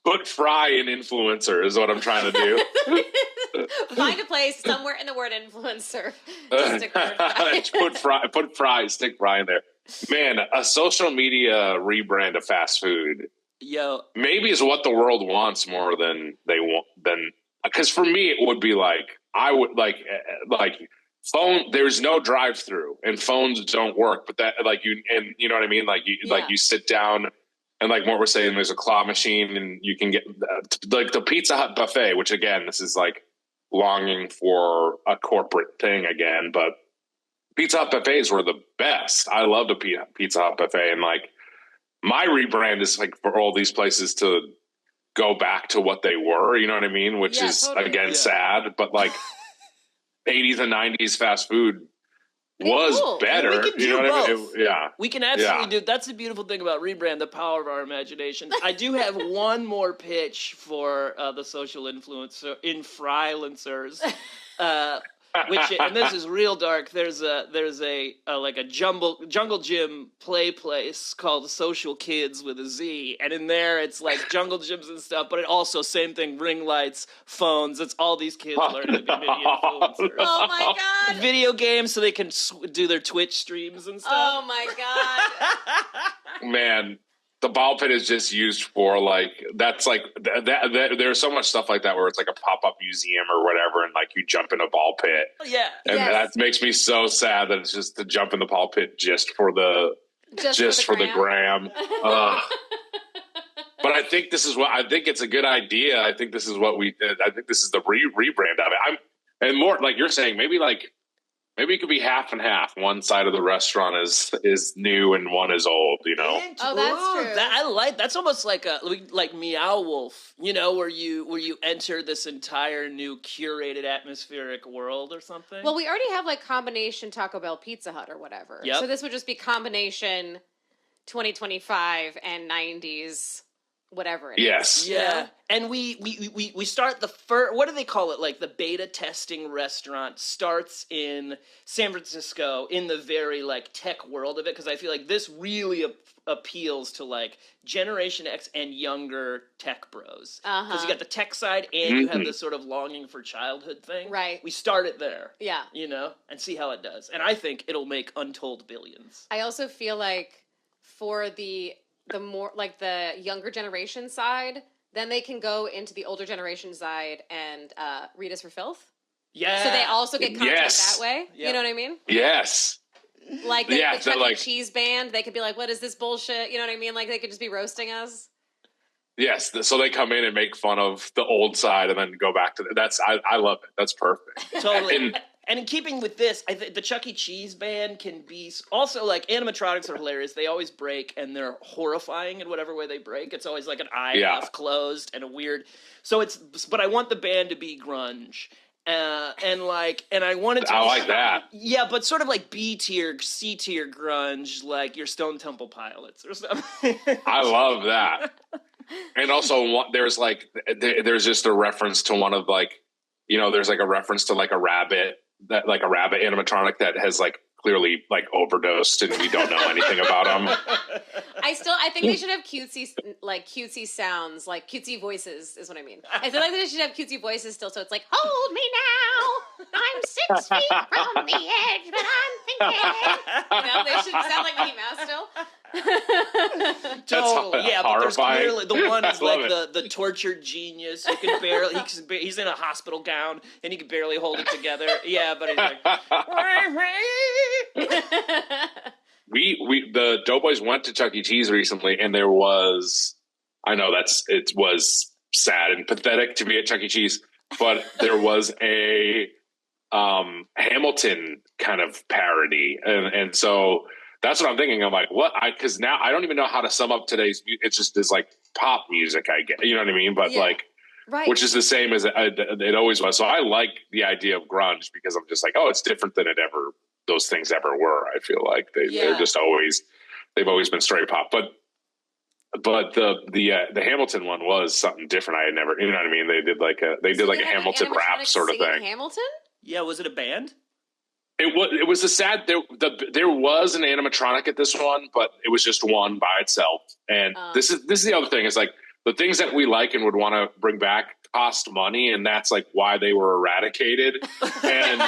put fry in influencer is what I'm trying to do. Find a place somewhere in the word influencer. Stick fry in there. Man, a social media rebrand of fast food. Yo, maybe is what the world wants more than they want. Because for me, it would be like I would like phone. There's no drive-through, and phones don't work. But that like you know what I mean. Like you sit down, and like Mort was saying, there's a claw machine, and you can get like the Pizza Hut buffet. Which again, this is like longing for a corporate thing again. But Pizza Hut buffets were the best. I loved a Pizza Hut buffet, and like my rebrand is like for all these places to go back to what they were. You know what I mean? Which is totally. Again sad, but like. 80s and 90s fast food was better. We can do both. We can absolutely do. That's the beautiful thing about Rebrand, the power of our imagination. I do have one more pitch for the social influencers. Which, and this is real dark. There's a like a jungle gym play place called Social Kids with a Z, and in there it's like jungle gyms and stuff. But it also same thing, ring lights, phones. It's all these kids learning to be video influencers. Oh my god! Video games so they can do their Twitch streams and stuff. Oh my god! Man. The ball pit is just used for like that's like that. There's so much stuff like that where it's like a pop-up museum or whatever, and like you jump in a ball pit. Yeah, and that makes me so sad that it's just to jump in the ball pit just for the gram. But I think this is I think it's a good idea. I think this is what we did. I think this is the rebrand of it. And more like you're saying, maybe it could be half and half. One side of the restaurant is new and one is old, you know? Oh, that's true. That's almost like Meow Wolf, you know, where you enter this entire new curated atmospheric world or something. Well, we already have like combination Taco Bell Pizza Hut or whatever. Yep. So this would just be combination 2025 and 90s whatever it is. Yes. Yeah. And we start the first, what do they call it? Like the beta testing restaurant starts in San Francisco in the very like tech world of it. Cause I feel like this really appeals to like Generation X and younger tech bros. Cause you got the tech side and you have this sort of longing for childhood thing. Right. We start it there. Yeah. You know, and see how it does. And I think it'll make untold billions. I also feel like for the more like the younger generation side, then they can go into the older generation side and read us for filth. Yeah. So they also get content that way. Yep. You know what I mean? Yes. Like the Chuck E. Cheese band, they could be like, "What is this bullshit?" You know what I mean? Like they could just be roasting us. Yes, so they come in and make fun of the old side and then go back to I love it. That's perfect. Totally. And in keeping with this, I think the Chuck E. Cheese band can be also like animatronics are hilarious. They always break and they're horrifying in whatever way they break. It's always like an eye half closed and a weird. So but I want the band to be grunge. And I wanted to. I like that. Yeah, but sort of like B tier, C tier grunge, like your Stone Temple Pilots or something. I love that. And also, there's just a reference to one of like, you know, there's like a reference to like a rabbit animatronic that has like clearly like overdosed and we don't know anything about them. I think they should have cutesy sounds, like cutesy voices is what I mean. I feel like they should have cutesy voices still, so it's like, hold me now, I'm 6 feet from the edge, but I'm thinking. You know, they should sound like Mickey Mouse still. Totally, yeah, but there's clearly the one is like it. the tortured genius who can barely he's in a hospital gown and he can barely hold it together. Yeah, but he's like the Doughboys went to Chuck E. Cheese recently, and there was it was sad and pathetic to be at Chuck E. Cheese, but there was a Hamilton kind of parody, and so. That's what I'm thinking. I'm like, what? Because now I don't even know how to sum up today's. It's just this like pop music, I get. You know what I mean? But which is the same as it always was. So I like the idea of grunge because I'm just like, oh, it's different than those things ever were. I feel like they're just they've always been straight pop. But the Hamilton one was something different. I had never, you know what I mean? They did like a Hamilton rap sort of thing. Hamilton? Yeah, was it a band? It was a sad. There was an animatronic at this one, but it was just one by itself. And this is the other thing. Is like the things that we like and would want to bring back cost money, and that's like why they were eradicated. And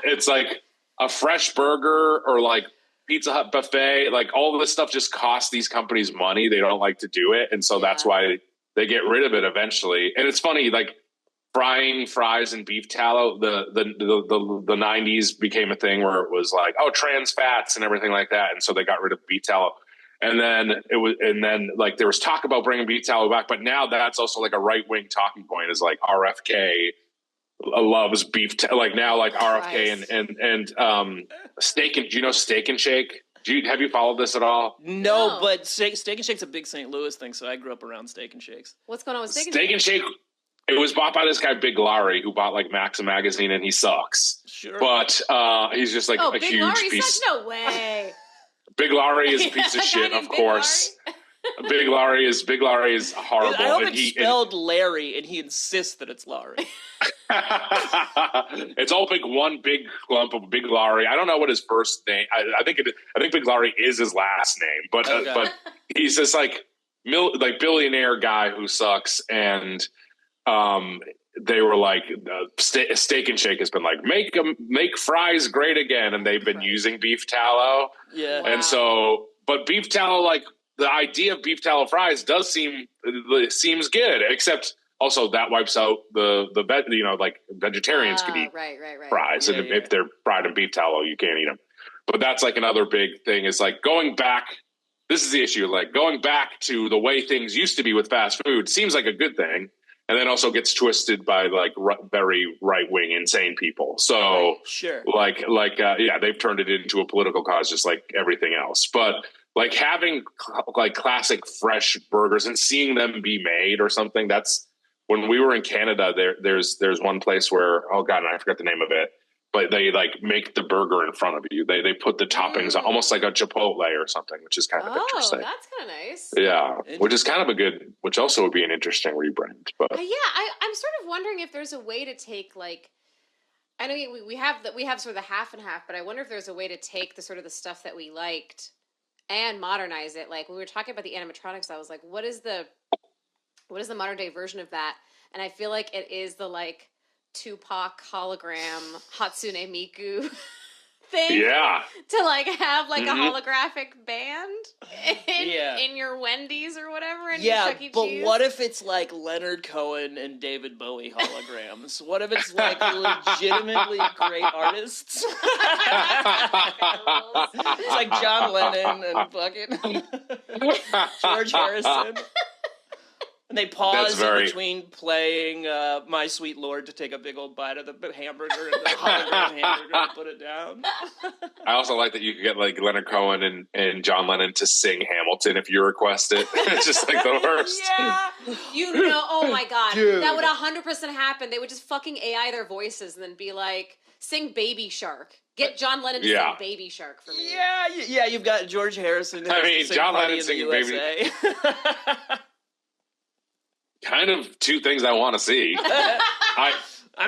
it's like a fresh burger or like Pizza Hut buffet. Like all of this stuff just costs these companies money. They don't like to do it, and so that's why they get rid of it eventually. And it's funny, like. Frying fries and beef tallow, the 90s became a thing where it was like, oh, trans fats and everything like that, and so they got rid of beef tallow. And then like there was talk about bringing beef tallow back, but now that's also like a right wing talking point. Is like RFK loves beef, like now like RFK and Steak and do you know Steak and Shake? Have you followed this at all? No, but Steak and Shake's a big St. Louis thing, so I grew up around Steak and Shakes. What's going on with Steak and Shake? Steak and Shake. It was bought by this guy, Big Larry, who bought like Maxim magazine, and he sucks. Sure. But he's just like a Big huge Larry piece. Sucks? No way. Big Larry is a piece of shit, of course. Big Larry is horrible. I hope it's spelled Larry, and he insists that it's Larry. It's all one big clump of Big Larry. I don't know what his first name. I think Big Larry is his last name, but he's this like billionaire guy who sucks. And they were like, Steak and Shake has been like, make fries great again, and they've been using beef tallow. Yeah, and so, but beef tallow, like the idea of beef tallow fries, seems good, except. Also, that wipes out like vegetarians can eat fries, and if they're fried in beef tallow, you can't eat them. But that's like another big thing is like going back. This is the issue, like going back to the way things used to be with fast food seems like a good thing, and then also gets twisted by like very right wing, insane people. So, sure, they've turned it into a political cause, just like everything else. But like having like classic fresh burgers and seeing them be made or something, that's. When we were in Canada, there's one place where, oh God, I forgot the name of it. but they like make the burger in front of you. They put the toppings on, almost like a Chipotle or something, which is kind of interesting. Oh, that's kind of nice. Yeah, which is kind of which also would be an interesting rebrand. But I'm sort of wondering if there's a way to take like, I know we have sort of the half and half, but I wonder if there's a way to take the sort of the stuff that we liked and modernize it. Like when we were talking about the animatronics, I was like, what is the modern day version of that? And I feel like it is the like Tupac hologram Hatsune Miku thing. Yeah. To like have like a holographic band in your Wendy's or whatever. In your Chuck E. But Cheese. what if it's like Leonard Cohen and David Bowie holograms? What if it's like legitimately great artists? It's like John Lennon and fucking George Harrison. And they pause in between playing My Sweet Lord to take a big old bite of the hamburger and the hologram hamburger and put it down. I also like that you could get like Leonard Cohen and John Lennon to sing Hamilton if you request it. It's just like the worst. Yeah. Oh my God. Dude. That would 100% happen. They would just fucking AI their voices and then be like, sing Baby Shark. Get John Lennon to sing Baby Shark for me. Yeah, you've got George Harrison. John Lennon singing Baby. Kind of two things I want to see. I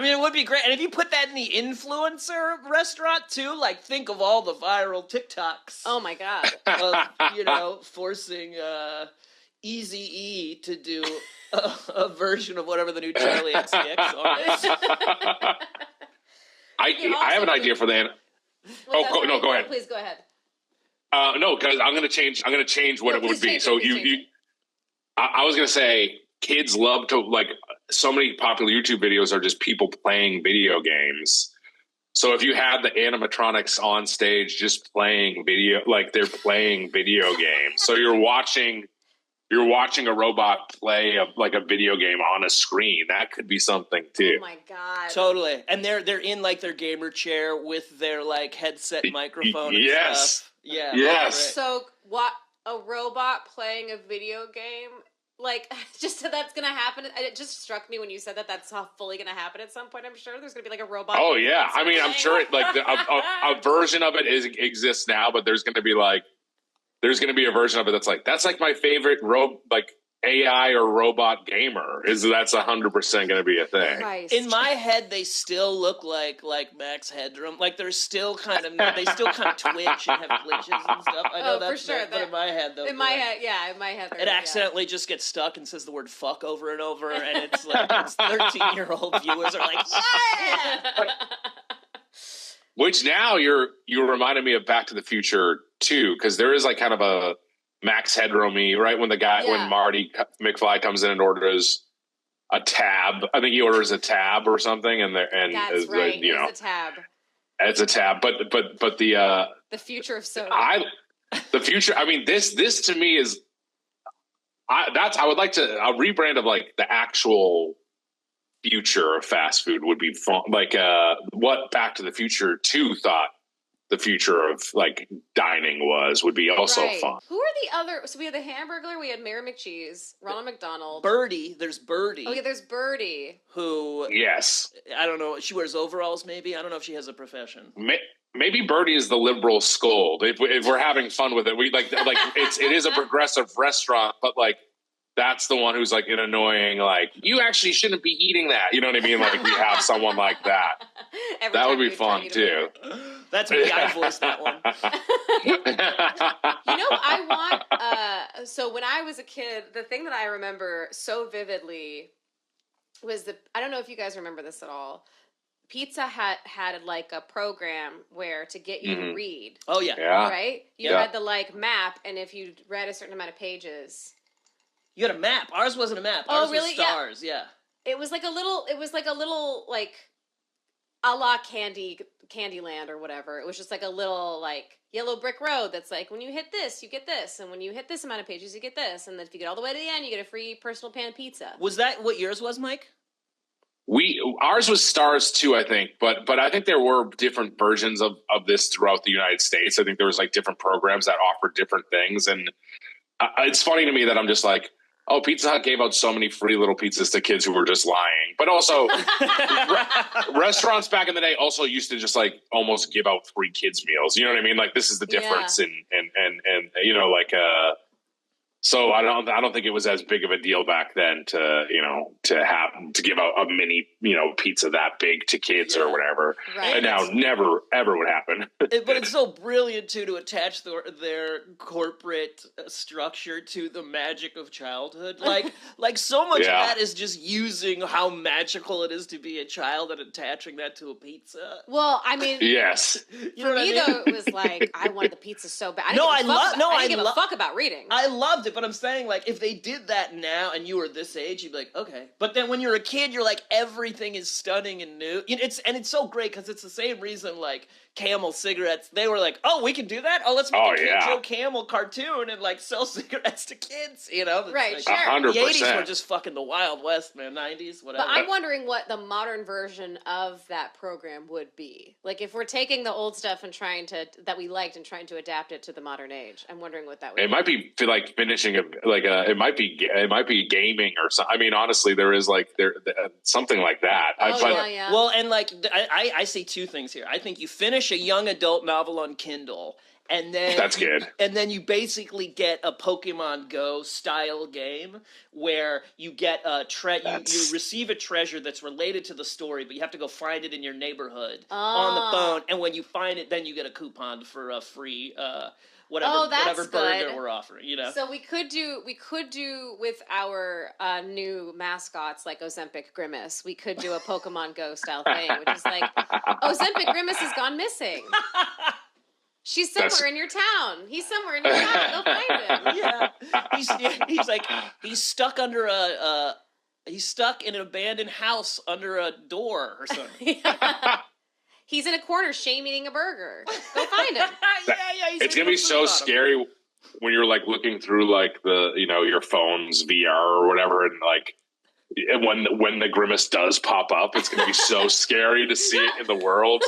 mean, it would be great. And if you put that in the influencer restaurant, too, like, think of all the viral TikToks. Oh, my God. Of, forcing Eazy-E to do a version of whatever the new Charlie XCX song is. I have an idea for the... go ahead. Please, go ahead. No, because I'm going to change what it would be. So I was going to say... Kids love to, like, so many popular YouTube videos are just people playing video games. So if you had the animatronics on stage just playing video, like they're playing video games. So you're watching a robot play a video game on a screen. That could be something too. Oh my God. Totally. And they're in like their gamer chair with their like headset microphone and stuff. Yeah. Yes. So what, a robot playing a video game? Like, just that's going to happen. It just struck me when you said that that's fully going to happen at some point. I'm sure there's going to be like a robot. Oh, yeah. I mean, I'm sure a version of it exists now, but there's going to be a version of it that's like my favorite AI or robot gamer. That's 100% going to be a thing. Christ. In my head, they still look like Max Headroom. Like they still kind of twitch and have glitches and stuff. I know that's for sure. But in my head, though. In my head. It accidentally just gets stuck and says the word fuck over and over, and it's like 13-year-old viewers are like, yeah! Which now you reminded me of Back to the Future too, because there is like kind of a Max Headroom-y, right? When Marty McFly comes in and orders a tab, I think he orders a tab or something, and that's right. It's a tab. It's a tab, but the future of soda. The future. I mean, this to me is I would like to a rebrand of like the actual future of fast food would be fun. Like what Back to the Future 2 thought the future of like dining would be also fun. Who are the other? So we had the Hamburglar, we had Mary McCheese, Ronald McDonald, Birdie. There's Birdie. Oh yeah, there's Birdie. Who? Yes. I don't know. She wears overalls. Maybe I don't know if she has a profession. Maybe Birdie is the liberal scold. If we're having fun with it, we like it is a progressive restaurant, but like. That's the one who's like an annoying, like, you actually shouldn't be eating that. You know what I mean? Like, we have someone like that. That would be fun, too. That's me. I voiced that one. I want, so when I was a kid, the thing that I remember so vividly was I don't know if you guys remember this at all. Pizza Hut had like a program where to get you to read. Oh, yeah. Right? You had the like map, and if you read a certain amount of pages... You had a map. Ours wasn't a map. Ours was stars. Yeah. It was like a little like a la Candyland or whatever. It was just like a little like yellow brick road that's like when you hit this, you get this, and when you hit this amount of pages, you get this, and then if you get all the way to the end, you get a free personal pan pizza. Was that what yours was, Mike? Ours was stars too, I think, but I think there were different versions of this throughout the United States. I think there was like different programs that offered different things, and it's funny to me that I'm just like, oh, Pizza Hut gave out so many free little pizzas to kids who were just lying. But also, restaurants back in the day also used to just like almost give out free kids meals. You know what I mean? Like this is the difference in you know, like so I don't think it was as big of a deal back then to give out a mini, you know, pizza that big to kids or whatever. Right. And now never ever would happen. But it's so brilliant too to attach their corporate structure to the magic of childhood. Like so much of that is just using how magical it is to be a child and attaching that to a pizza. Well, I mean, yes. For me though, it was like I wanted the pizza so bad. I didn't give a fuck about reading. I loved it. But I'm saying, like, if they did that now and you were this age, you'd be like, okay. But then when you're a kid, you're like, everything is stunning and new. It's so great because it's the same reason, like, Camel cigarettes, they were like, oh, we can do that? Oh, let's make a Kid Joe Camel cartoon and, like, sell cigarettes to kids, you know? Right, like, sure. 100%. The 80s were just fucking the Wild West, man. 90s, whatever. But I'm wondering what the modern version of that program would be. Like, if we're taking the old stuff and that we liked and trying to adapt it to the modern age, I'm wondering what that would be. It might be like finishing it might be gaming or something. I mean, honestly, there is like something like that. Yeah. Well, and like I see two things here. I think you finish a young adult novel on Kindle, and then that's good. And then you basically get a Pokemon Go style game where you get you receive a treasure that's related to the story, but you have to go find it in your neighborhood on the phone. And when you find it, then you get a coupon for a free whatever burger we're offering. You know. So we could do with our new mascots like Ozempic Grimace. We could do a Pokemon Go style thing, which is like Ozempic Grimace has gone missing. She's somewhere in your town. He's somewhere in your town. Go find him. Yeah, he's stuck under he's stuck in an abandoned house under a door or something. Yeah. He's in a corner shame eating a burger. Go find him. It's gonna be so scary when you're like looking through like the your phone's VR or whatever, and like when the Grimace does pop up, it's gonna be so scary to see it in the world.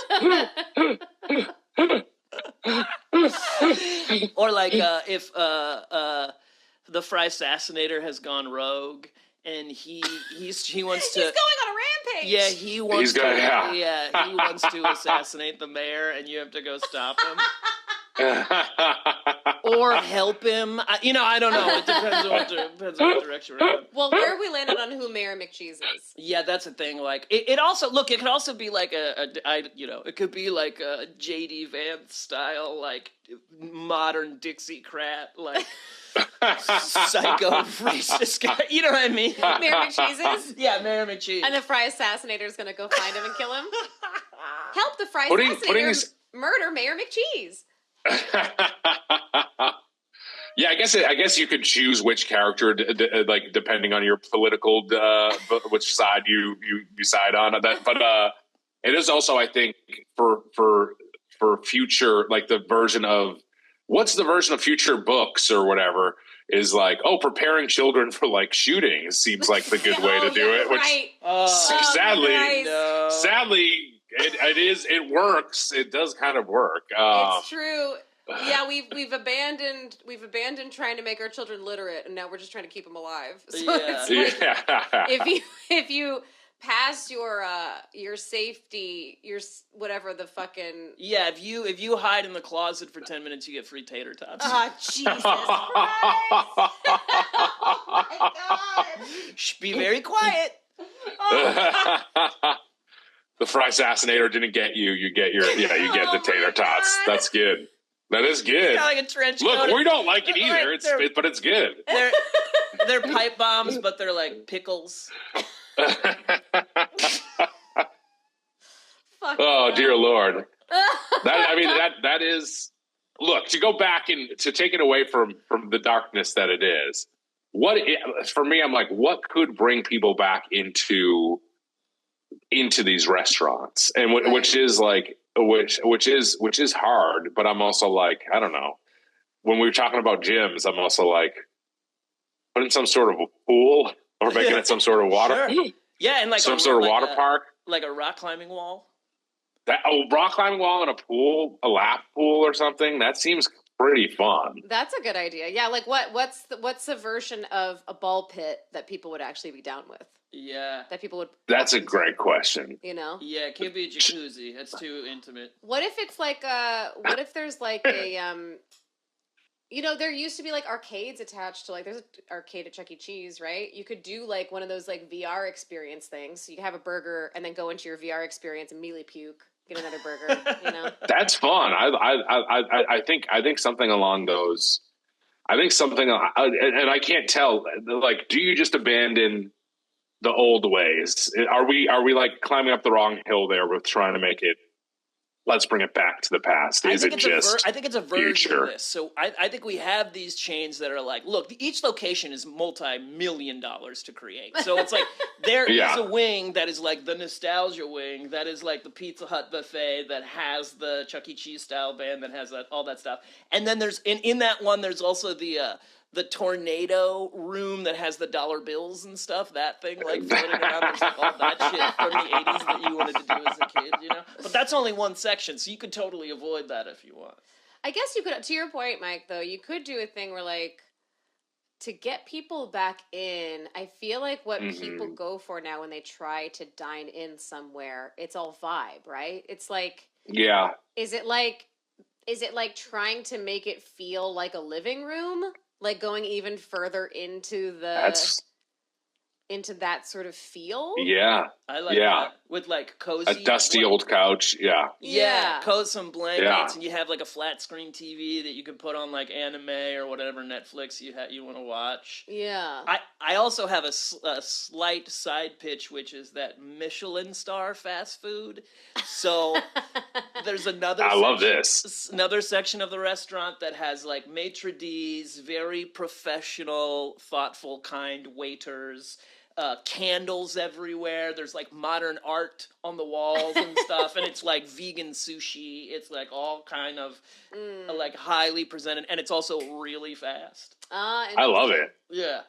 Or like if the Fry Assassinator has gone rogue and he wants to. He's going on a rampage. Yeah, he wants he wants to assassinate the mayor, and you have to go stop him. Or help him. I don't know. It depends on what direction we're in. Well, where we landed on who Mayor McCheese is. Yeah, that's the thing. Like, it also it could also be like it could be like a J.D. Vance style, like modern Dixiecrat, like psycho racist guy. You know what I mean? Mayor McCheese is? Yeah, Mayor McCheese. And the Fry Assassinator is going to go find him and kill him. Help the Fry Assassinator murder Mayor McCheese. Yeah, I guess you could choose which character, like depending on your political, which side you side on. That, but it is also, I think, for future, like the version of what's the version of future books or whatever is like, preparing children for like shooting seems like the good way to do it. Which sadly, it works. It does kind of work. It's true. Yeah, we've abandoned trying to make our children literate, and now we're just trying to keep them alive. So it's like, if you pass your safety, your whatever the fucking if you hide in the closet for 10 minutes, you get free tater tots. Oh, Jesus Christ! Oh my God! Shh, be very quiet. The Fry Assassinator didn't get you. You get the tater tots. That's good. That is good. Like a trench coat. Look, we don't like it either. But it's good. They're pipe bombs, but they're like pickles. Dear Lord. That is. Look, to go back and to take it away from the darkness that it is. For me, I'm like, what could bring people back into these restaurants, and which is like. Which is hard, but I'm also like, I don't know. When we were talking about gyms, I'm also like, putting some sort of a pool or making it some sort of water. Sure. Yeah, and like some sort of water park, like a rock climbing wall. Rock climbing wall and a pool, a lap pool or something. That seems pretty fun. That's a good idea. Yeah, like what's the version of a ball pit that people would actually be down with? Yeah. That people would. That's a great question. You know? Yeah, it can't be a jacuzzi. That's too intimate. What if it's like what if there's like a there used to be like arcades attached to, like, there's an arcade at Chuck E. Cheese, right? You could do like one of those like VR experience things. So you could have a burger and then go into your VR experience and immediately puke, get another burger, That's fun. I think something along those. I think something, and I can't tell. Like, do you just abandon the old ways? Are we like climbing up the wrong hill there with trying to make it? Let's bring it back to the past. I think it's a version future? of this. So I think we have these chains that are like, look, each location is multi-million dollars to create. So it's like there is a wing that is like the nostalgia wing, that is like the Pizza Hut buffet, that has the Chuck E. Cheese style band, that has all that stuff. And then there's in that one, there's also the tornado room that has the dollar bills and stuff, that thing, like, floating around. There's like all that shit from the 80s that you wanted to do as a kid, But that's only one section, so you could totally avoid that if you want. I guess you could, to your point, Mike, though, you could do a thing where, like, to get people back in, I feel like what people go for now when they try to dine in somewhere, it's all vibe, right? It's like... Yeah. Is it like trying to make it feel like a living room? Like going even further into that sort of feel. Yeah, I like that. With like cozy, a dusty old couch. Yeah, some blankets, and you have like a flat screen TV that you can put on like anime or whatever Netflix you want to watch. Yeah. I also have a slight side pitch, which is that Michelin star fast food. So there's another. I love this. Another section of the restaurant that has like maitre d's, very professional, thoughtful, kind waiters. Candles everywhere. There's like modern art on the walls and stuff, and it's like vegan sushi. It's like all kind of like highly presented, and it's also really fast. I love it. Yeah,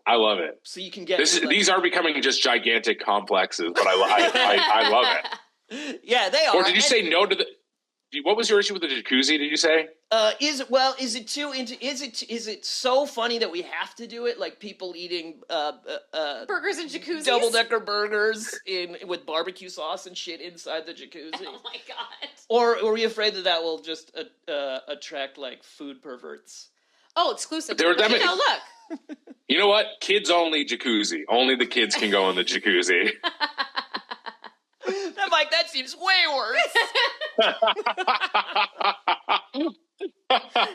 I love it. So you can get these are becoming just gigantic complexes, but I love it. Yeah, they are. Or did you say no to the? What was your issue with the jacuzzi? Did you say? Is it so funny that we have to do it? Like people eating burgers and jacuzzis, double-decker burgers with barbecue sauce and shit inside the jacuzzi. Oh my god! Or were you afraid that will just attract like food perverts? Oh, exclusive. Look. You know what? Kids only jacuzzi. Only the kids can go in the jacuzzi. Mike, that seems way worse.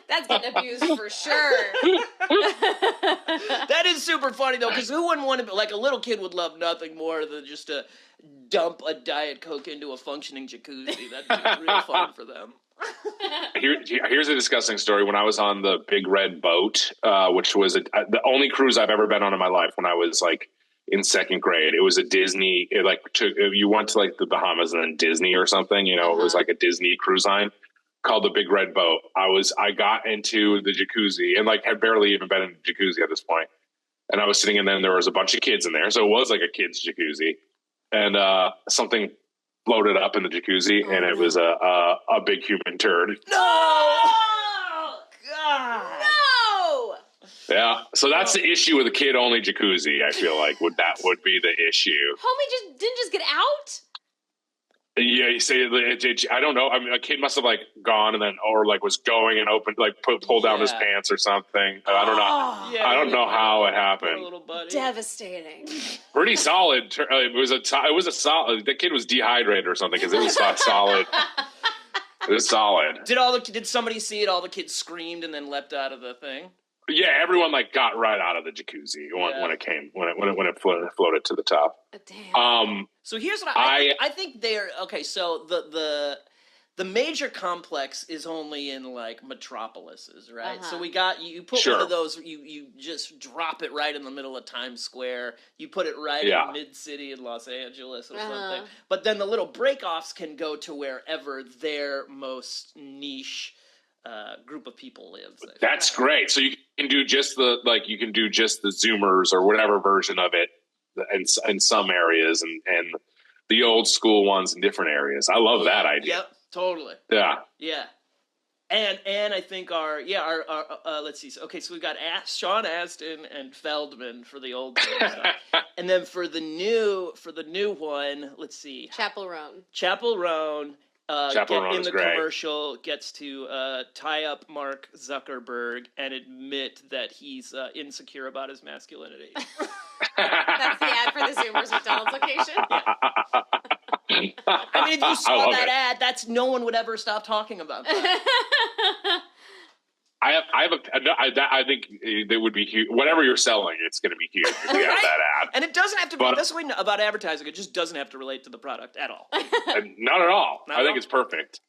That's getting abused for sure. That is super funny though, because who wouldn't want to be like a little kid would love nothing more than just to dump a Diet Coke into a functioning jacuzzi. That'd be real fun for them. Here's a disgusting story. When I was on the Big Red Boat, which was the only cruise I've ever been on in my life, when I was like in second grade, it was a Disney. You went to like the Bahamas and then Disney or something. It was like a Disney cruise line called the Big Red Boat. I got into the jacuzzi and like had barely even been in the jacuzzi at this point. And I was sitting in there and there was a bunch of kids in there. So it was like a kid's jacuzzi, and something floated up in the jacuzzi, and it was a big human turd. No! God! No! Yeah, so that's the issue with a kid-only jacuzzi. I feel like would be the issue. Homie didn't just get out? Yeah, you say I don't know. I mean, a kid must have like gone and then, or like was going and opened, like pulled down his pants or something. I don't know. Yeah, I don't know how it happened. Little buddy. Devastating. Pretty solid. It was a solid. The kid was dehydrated or something because it was solid. It was solid. Did somebody see it? All the kids screamed and then leapt out of the thing. Yeah, everyone like got right out of the jacuzzi when it floated to the top. Damn. So here's what I think they're okay. So the major complex is only in like metropolises, right? Uh-huh. So we got you put one of those. You just drop it right in the middle of Times Square. You put it right in mid city in Los Angeles or something. But then the little break-offs can go to wherever their most niche group of people lives. That's great. So you can do just the Zoomers or whatever version of it in some areas and the old school ones in different areas. I love that idea. Yep, totally. Yeah. Yeah. And I think our let's see. Okay, so we've got Sean Astin and Feldman for the old stuff. And then for the new one, let's see. Chappell Roan. In the great. commercial gets to tie up Mark Zuckerberg and admit that he's insecure about his masculinity. That's the ad for the Zoomers McDonald's location. I mean, if you saw that ad, no one would ever stop talking about that. I think they would be huge. Whatever you're selling, it's going to be huge if we have that ad. And it doesn't have to be, that's the way about advertising, it just doesn't have to relate to the product at all. Not at all. I think it's perfect.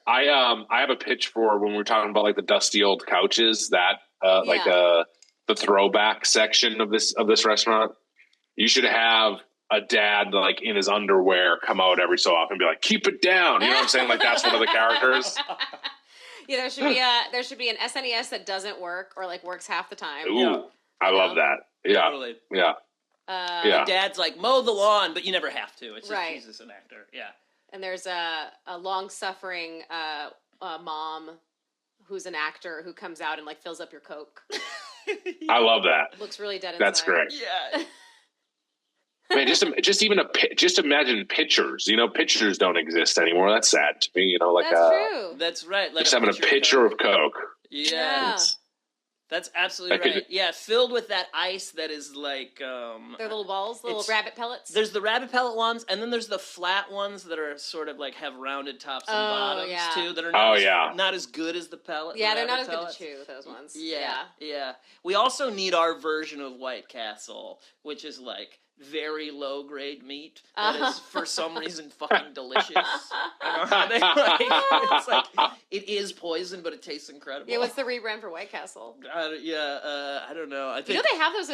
I have a pitch for when we're talking about like the dusty old couches, that the throwback section of this restaurant. You should have a dad like in his underwear come out every so often and be like, keep it down. You know what I'm saying? Like that's one of the characters. Yeah, there should be an SNES that doesn't work or like works half the time. Ooh, I love that. Yeah, totally. Yeah. Dad's like, mow the lawn, but you never have to. It's just he's just an actor. Yeah. And there's a long-suffering mom who's an actor who comes out and like fills up your Coke. I love that. Looks really dead inside. That's great. Yeah. Man, just imagine pictures. You know, pictures don't exist anymore. That's sad to me. You know, like that's true. That's right. Like just having a picture of Coke. Yeah. That's absolutely right. Yeah, filled with that ice that is like they're little balls, little rabbit pellets. There's the rabbit pellet ones, and then there's the flat ones that are sort of like have rounded tops and bottoms too. That are not as good as the pellet. Yeah, they're not as good to chew, those ones. Yeah. We also need our version of White Castle, which is like very low grade meat that is for some reason fucking delicious. I don't know how they it's like it is poison, but it tastes incredible. Yeah, what's the rebrand for White Castle? I don't know. I think they have those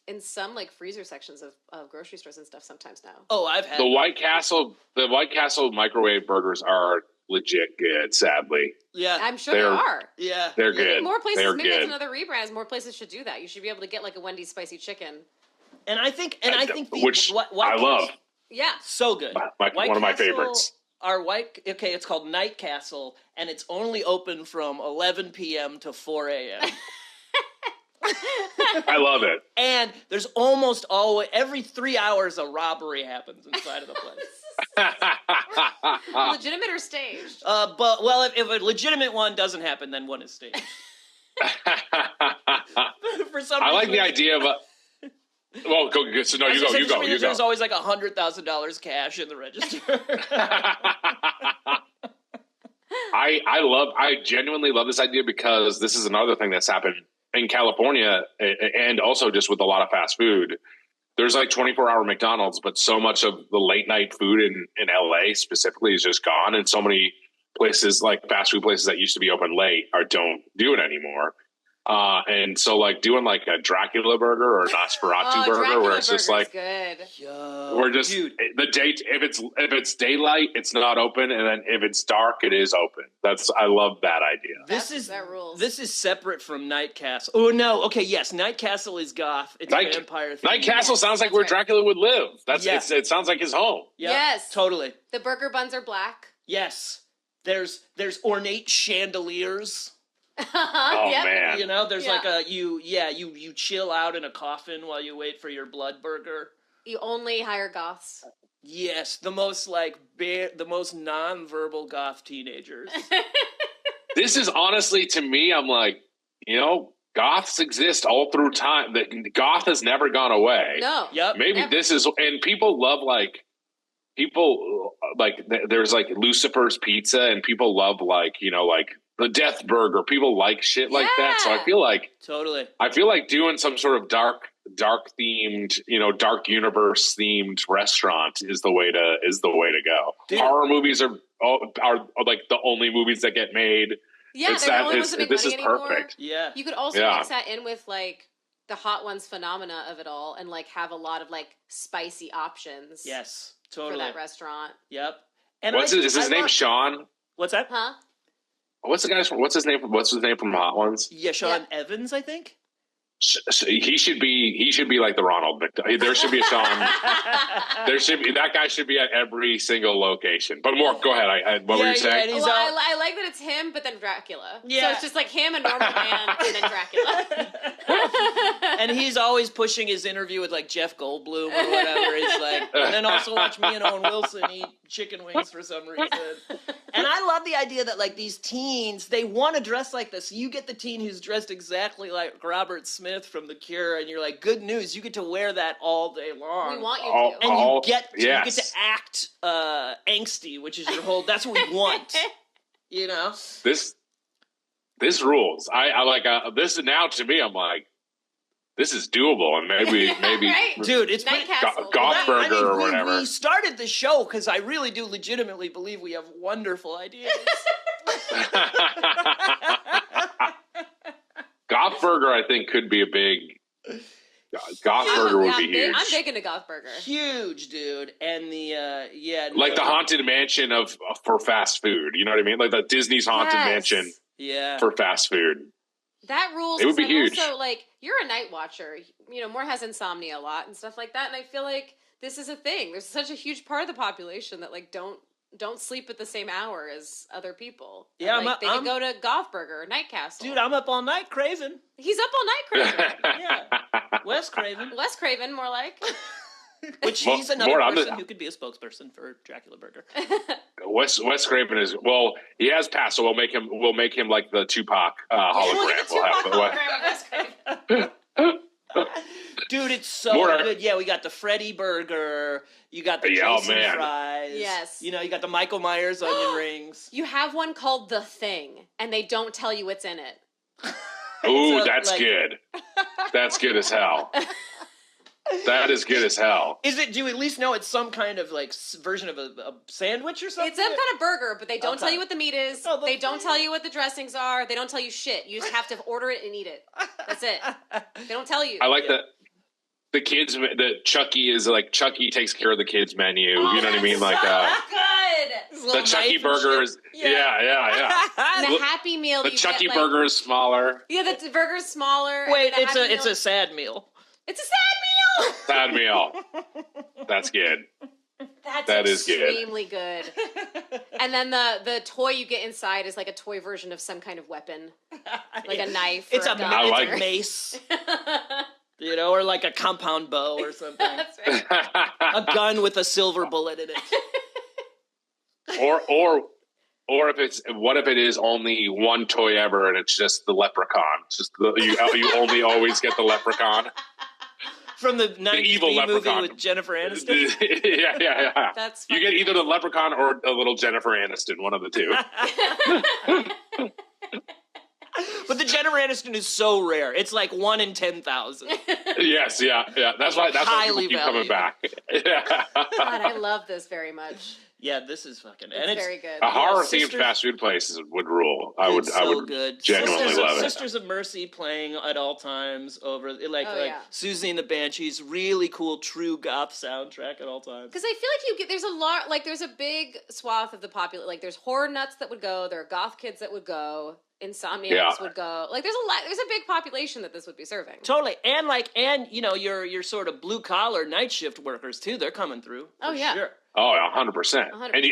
in some like freezer sections of grocery stores and stuff sometimes now. Oh, I've had the White Castle microwave burgers are legit good, sadly. Yeah, I'm sure they are. Yeah, they're good. More places, they're maybe good. that's another rebrand. More places should do that. You should be able to get like a Wendy's spicy chicken. And I think which I love. Yeah, so good. One of my favorites. It's called Night Castle, and it's only open from 11 p.m. to 4 a.m. I love it. And there's almost always every 3 hours a robbery happens inside of the place. Legitimate or staged? If a legitimate one doesn't happen, then one is staged. For some reason, I like the idea of a. Well, go. So no, you go. There's always like $100,000 cash in the register. I genuinely love this idea because this is another thing that's happened in California and also just with a lot of fast food. There's like 24-hour McDonald's, but so much of the late night food in LA specifically is just gone. And so many places like fast food places that used to be open late don't do it anymore. And so like doing like a Dracula burger or a Nosferatu burger Dracula where it's just like good. We're just the date if it's daylight it's not open, and then if it's dark it is open. I love that idea. That rules. This is separate from Night Castle. Oh no, okay, yes, Night Castle is goth. It's a vampire thing. Night Castle sounds like where Dracula would live. It sounds like his home. Yep, yes, totally. The burger buns are black. Yes, there's ornate chandeliers. Oh man! You know, there's like you chill out in a coffin while you wait for your blood burger. You only hire goths. Yes, the most the most non-verbal goth teenagers. This is honestly, to me, I'm like, goths exist all through time. The goth has never gone away. No. Yep. Maybe never. This is, and people love there's like Lucifer's Pizza, and people love like the Death Burger. People like shit like that. So I feel like doing some sort of dark themed, dark universe themed restaurant is the way to go. Dude. Horror movies are like the only movies that get made. Yeah, they're the only ones that make money anymore. Perfect. Yeah. You could also mix that in with like the Hot Ones phenomena of it all, and like have a lot of like spicy options. Yes, totally. For that restaurant. Yep. And is his name Sean? What's that? Huh? What's his name from Hot Ones? Yeah, Sean Evans, I think. So he should be like the Ronald McDonald. There should be a song. That guy should be at every single location. But Mort, go ahead. What were you saying? Well, I like that it's him, but then Dracula. Yeah. So it's just like him, a normal man, and then Dracula. And he's always pushing his interview with like Jeff Goldblum or whatever. He's like, and then also watch me and Owen Wilson eat chicken wings for some reason. And I love the idea that like these teens, they want to dress like this. You get the teen who's dressed exactly like Robert Smith from The Cure, and you're like, good news, you get to wear that all day long. We want you to. And you get to act angsty, which is your whole, that's what we want. You know? This rules. I like this now to me, I'm like, this is doable, and maybe right? Dude, it's Goth Burger or whatever. We started the show because I really do legitimately believe we have wonderful ideas. Goth Burger, I think, could be a big. Goth Burger would be huge. I'm big into Goth Burger. Huge, dude, and the like the haunted mansion for fast food. You know what I mean? Like the Disney's haunted mansion. Yeah. For fast food. That rules. It would be huge. Also, like, you're a night watcher. You know, Mort has insomnia a lot and stuff like that, and I feel like this is a thing. There's such a huge part of the population that like don't sleep at the same hour as other people. Yeah, and, they could go to Goth Burger or Night Castle. Dude, I'm up all night craving. He's up all night craving. Yeah. Wes Craven, more like. Which he's another person who could be a spokesperson for Dracula Burger. Wes Craven is he has passed, so we'll make him like the Tupac hologram. Dude, it's so good. Yeah, we got the Freddy Burger. You got the Jason fries. Yes. You know, you got the Michael Myers onion rings. You have one called The Thing, and they don't tell you what's in it. Ooh, that's good. That's good as hell. That is good as hell. Is it? Do you at least know it's some kind of like version of a sandwich or something? It's some kind of burger, but they don't tell you what the meat is. They don't tell you what the dressings are. They don't tell you shit. You just have to order it and eat it. That's it. They don't tell you. I like that. The kids, Chucky takes care of the kids menu. You know what I mean? Like good. The Chucky burger is yeah. And the Happy Meal. The Chucky burger is smaller. Yeah, the burger is smaller. Wait, it's a sad meal. It's a sad meal. Sad meal. That's good. That is extremely good. And then the toy you get inside is like a toy version of some kind of weapon, like a knife. It's a mace. You know, or like a compound bow or something. That's right. A gun with a silver bullet in it. Or if it is only one toy ever and it's just the leprechaun. It's just you only always get the leprechaun. From the 90s evil leprechaun movie with Jennifer Aniston? Yeah. That's funny. You get either the leprechaun or a little Jennifer Aniston, one of the two. But the Jennifer Aniston is so rare. It's like 1 in 10,000. Yes, yeah. That's why people keep coming back. Yeah. God, I love this very much. Yeah, this is fucking... It's very good. A horror-themed fast food place would rule. I would genuinely love it. Sisters of Mercy playing at all times over... Like Susie and the Banshees, really cool, true goth soundtrack at all times. Because I feel like there's a lot... Like, there's a big swath of the popular... Like, there's horror nuts that would go. There are goth kids that would go. Insomniacs would go. Like, there's a big population that this would be serving. Totally. And you know, your sort of blue-collar night shift workers, too. They're coming through. Oh, yeah. Sure. Oh, 100%. And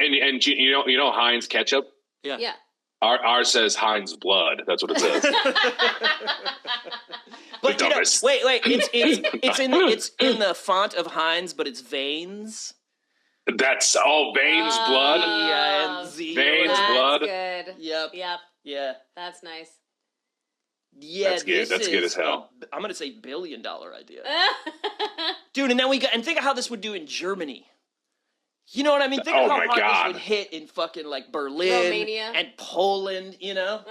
you know Heinz ketchup? Yeah. Yeah. Ours says Heinz blood. That's what it says. But you know, wait. It's in the font of Heinz, but it's veins. That's Veins blood. Yeah, and Veins blood. Good. Yep. Yeah. That's nice. Yeah, that's good. That's good as hell. I'm gonna say $1 billion idea, dude. And then think of how this would do in Germany. You know what I mean? Think of how hard this would hit in fucking like Berlin, Romania, and Poland. You know.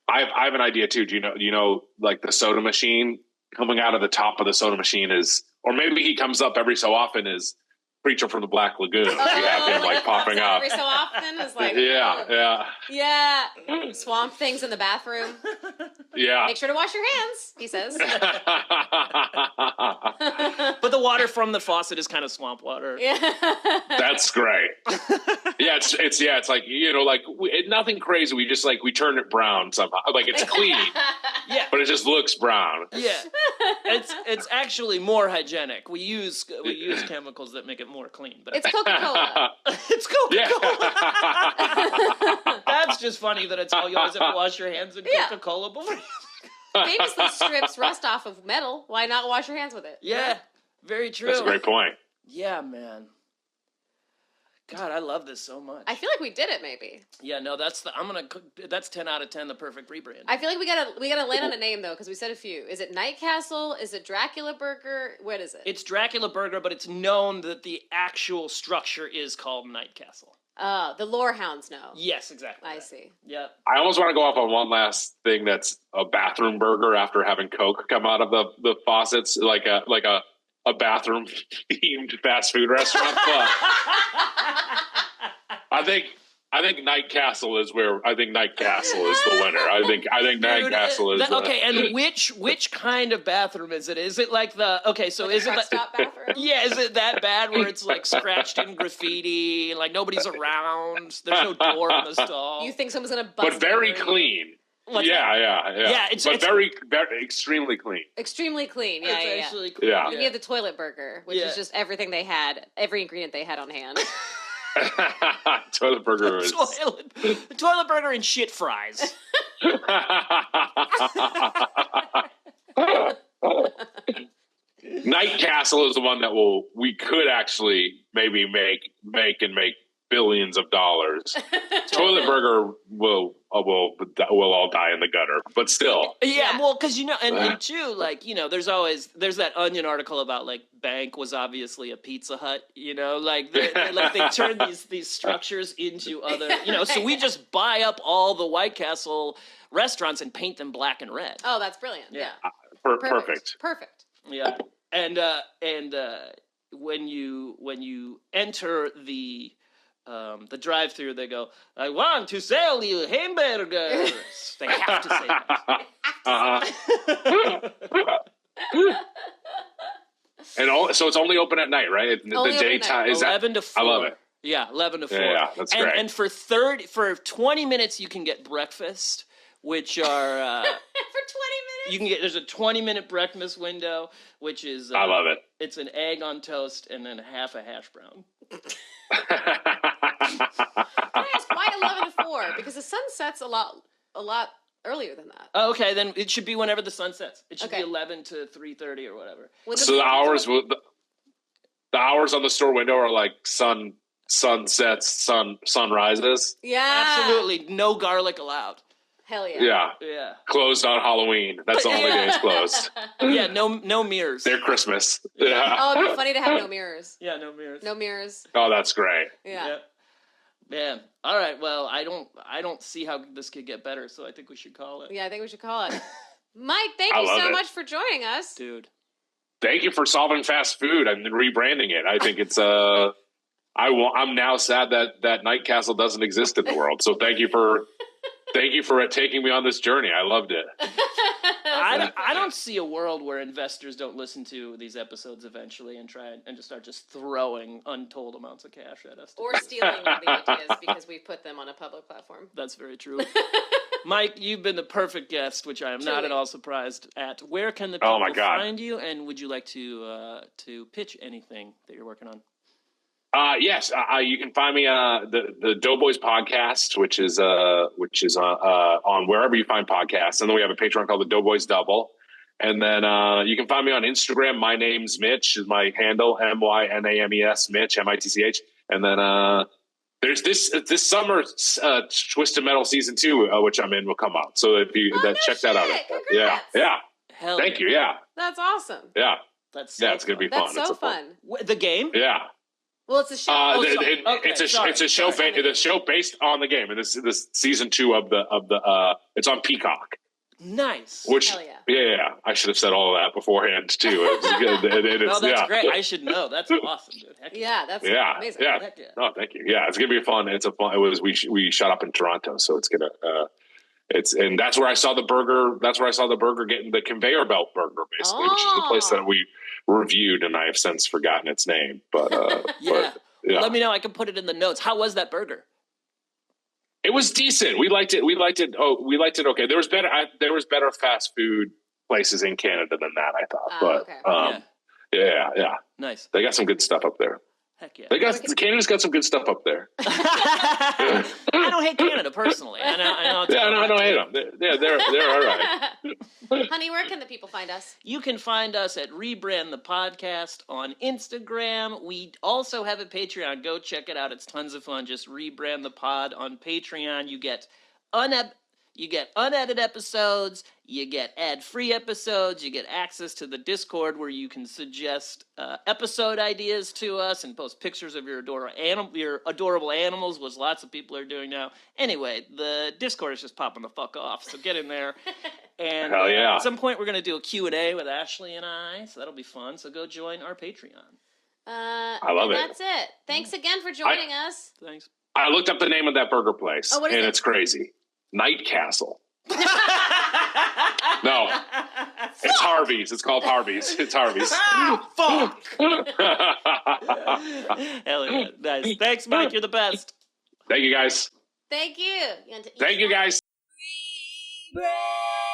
I have an idea too. Do you know like the soda machine coming out of the top of the soda machine is, or maybe he comes up every so often is Preacher from the Black Lagoon. You have him like popping up every so often. Is like yeah. Swamp things in the bathroom. Yeah. Make sure to wash your hands, he says. But the water from the faucet is kind of swamp water. Yeah. That's great. Yeah, it's like, like nothing crazy. We just we turn it brown somehow. Like it's clean. Yeah. But it just looks brown. Yeah. It's actually more hygienic. We use chemicals that make it more clean. But it's Coca-Cola. It's Coca-Cola. Yeah. That's just funny that it's all you always have to wash your hands in Coca-Cola before. Famously strips rust off of metal. Why not wash your hands with it? Yeah, very true. That's a great point. Yeah, man. God, I love this so much. I feel like we did it, maybe. Yeah, no, that's 10 out of 10, the perfect rebrand. I feel like we gotta land on a name though, because we said a few. Is it Night Castle? Is it Dracula Burger? What is it? It's Dracula Burger, but it's known that the actual structure is called Night Castle. The lore hounds know. Yes, exactly. I see. Yep. I almost want to go off on one last thing that's a bathroom burger after having Coke come out of the faucets, like a bathroom themed fast food restaurant. But I think Night Castle is the winner. I think Night Castle is okay. And which kind of bathroom is it? Is it like so is it stop bathroom? Yeah, is it that bad where it's like scratched in graffiti and like nobody's around? There's no door in the stall. You think someone's gonna bust? But very clean. Yeah. It's very extremely clean. Extremely clein. Yeah, it's yeah. Actually cool. Yeah. You have the toilet burger, which is just everything they had, every ingredient they had on hand. Toilet burger is toilet burger and shit fries. Night Castle is the one that we could actually maybe make billions of dollars. Toilet burger will all die in the gutter, but still. Yeah, well, because and too, there's that Onion article about Bank was obviously a Pizza Hut. They turn these structures into other. So we just buy up all the White Castle restaurants and paint them black and red. Oh, that's brilliant. Yeah. Perfect. Yeah. And when you enter the drive-through, they go, "I want to sell you hamburgers." They have to say that. And so it's only open at night, right? Only the daytime is 11 to 4. I love it. Yeah, 11 to 4. Yeah, that's great. And for 20 minutes you can get breakfast, which are for 20 minutes. You can get there's a 20-minute breakfast window, which is I love it. It's an egg on toast and then half a hash brown. Can I ask why 11 to 4? Because the sun sets a lot earlier than that. Oh, okay, then it should be whenever the sun sets. It should be 11 to 3:30 or whatever. So the hours on the store window are like sun sets, sun rises. Yeah, absolutely. No garlic allowed. Hell yeah. Yeah. Closed on Halloween. That's the only day it's closed. Yeah, no mirrors. They're Christmas. Yeah. Oh, it'd be funny to have no mirrors. Yeah, no mirrors. No mirrors. Oh, that's great. Yeah. Man. All right. Well, I don't see how this could get better, so I think we should call it. Yeah, I think we should call it. Mike, thank you so much for joining us. Dude. Thank you for solving fast food and rebranding it. I think it's I'm now sad that Night Castle doesn't exist in the world. So thank you for taking me on this journey. I loved it. I don't see a world where investors don't listen to these episodes eventually and try and just start throwing untold amounts of cash at us. Or stealing the ideas because we put them on a public platform. That's very true. Mike, you've been the perfect guest, which I am not at all surprised at. Where can the people find you, and would you like to pitch anything that you're working on? Yes, you can find me the Doughboys podcast, which is on wherever you find podcasts, and then we have a Patreon called the Doughboys Double, and then you can find me on Instagram. My name's Mitch is my handle, MYNAMES, Mitch, MITCH, and then there's this summer Twisted Metal season 2, which I'm in, will come out. So if you check that out, yeah, Hell thank you, yeah, that's awesome, yeah, that's it's gonna be fun. That's so fun. The game, yeah. Well, it's a show. It's a show. The show based on the game, and this season 2 of the. It's on Peacock. Nice. Which Hell yeah. I should have said all of that beforehand too. That's great. I should know. That's awesome, dude. Heck yeah, that's amazing. Yeah. Heck yeah. No, thank you. Yeah, it's gonna be fun. It was we shot up in Toronto, so it's gonna. And that's where I saw the burger. That's where I saw the burger getting the conveyor belt burger, basically, which is the place that reviewed, and I have since forgotten its name. But yeah. But, yeah. Let me know. I can put it in the notes. How was that burger? It was decent. We liked it. Okay. There was better fast food places in Canada than that, I thought. Okay. Yeah. Nice. They got some good stuff up there. Heck yeah. Canada's got some good stuff up there. I don't hate Canada personally. I don't hate them. They're all right. Honey, where can the people find us? You can find us at Rebrand the Podcast on Instagram. We also have a Patreon. Go check it out. It's tons of fun. Just Rebrand the Pod on Patreon. You get unedited episodes, you get ad-free episodes, you get access to the Discord where you can suggest episode ideas to us and post pictures of your adorable animals, which lots of people are doing now. Anyway, the Discord is just popping the fuck off, so get in there. And hell yeah. At some point we're going to do a Q&A with Ashley and I, so that'll be fun. So go join our Patreon. I love it. That's it. Thanks again for joining us. Thanks. I looked up the name of that burger place, what is it? It's crazy. Night Castle. No, it's Harvey's. It's called Harvey's. It's Harvey's. Fuck. Hell yeah. Nice. Thanks, Mike. You're the best. Thank you, guys. Thank you. Thank you, guys. Rebrand.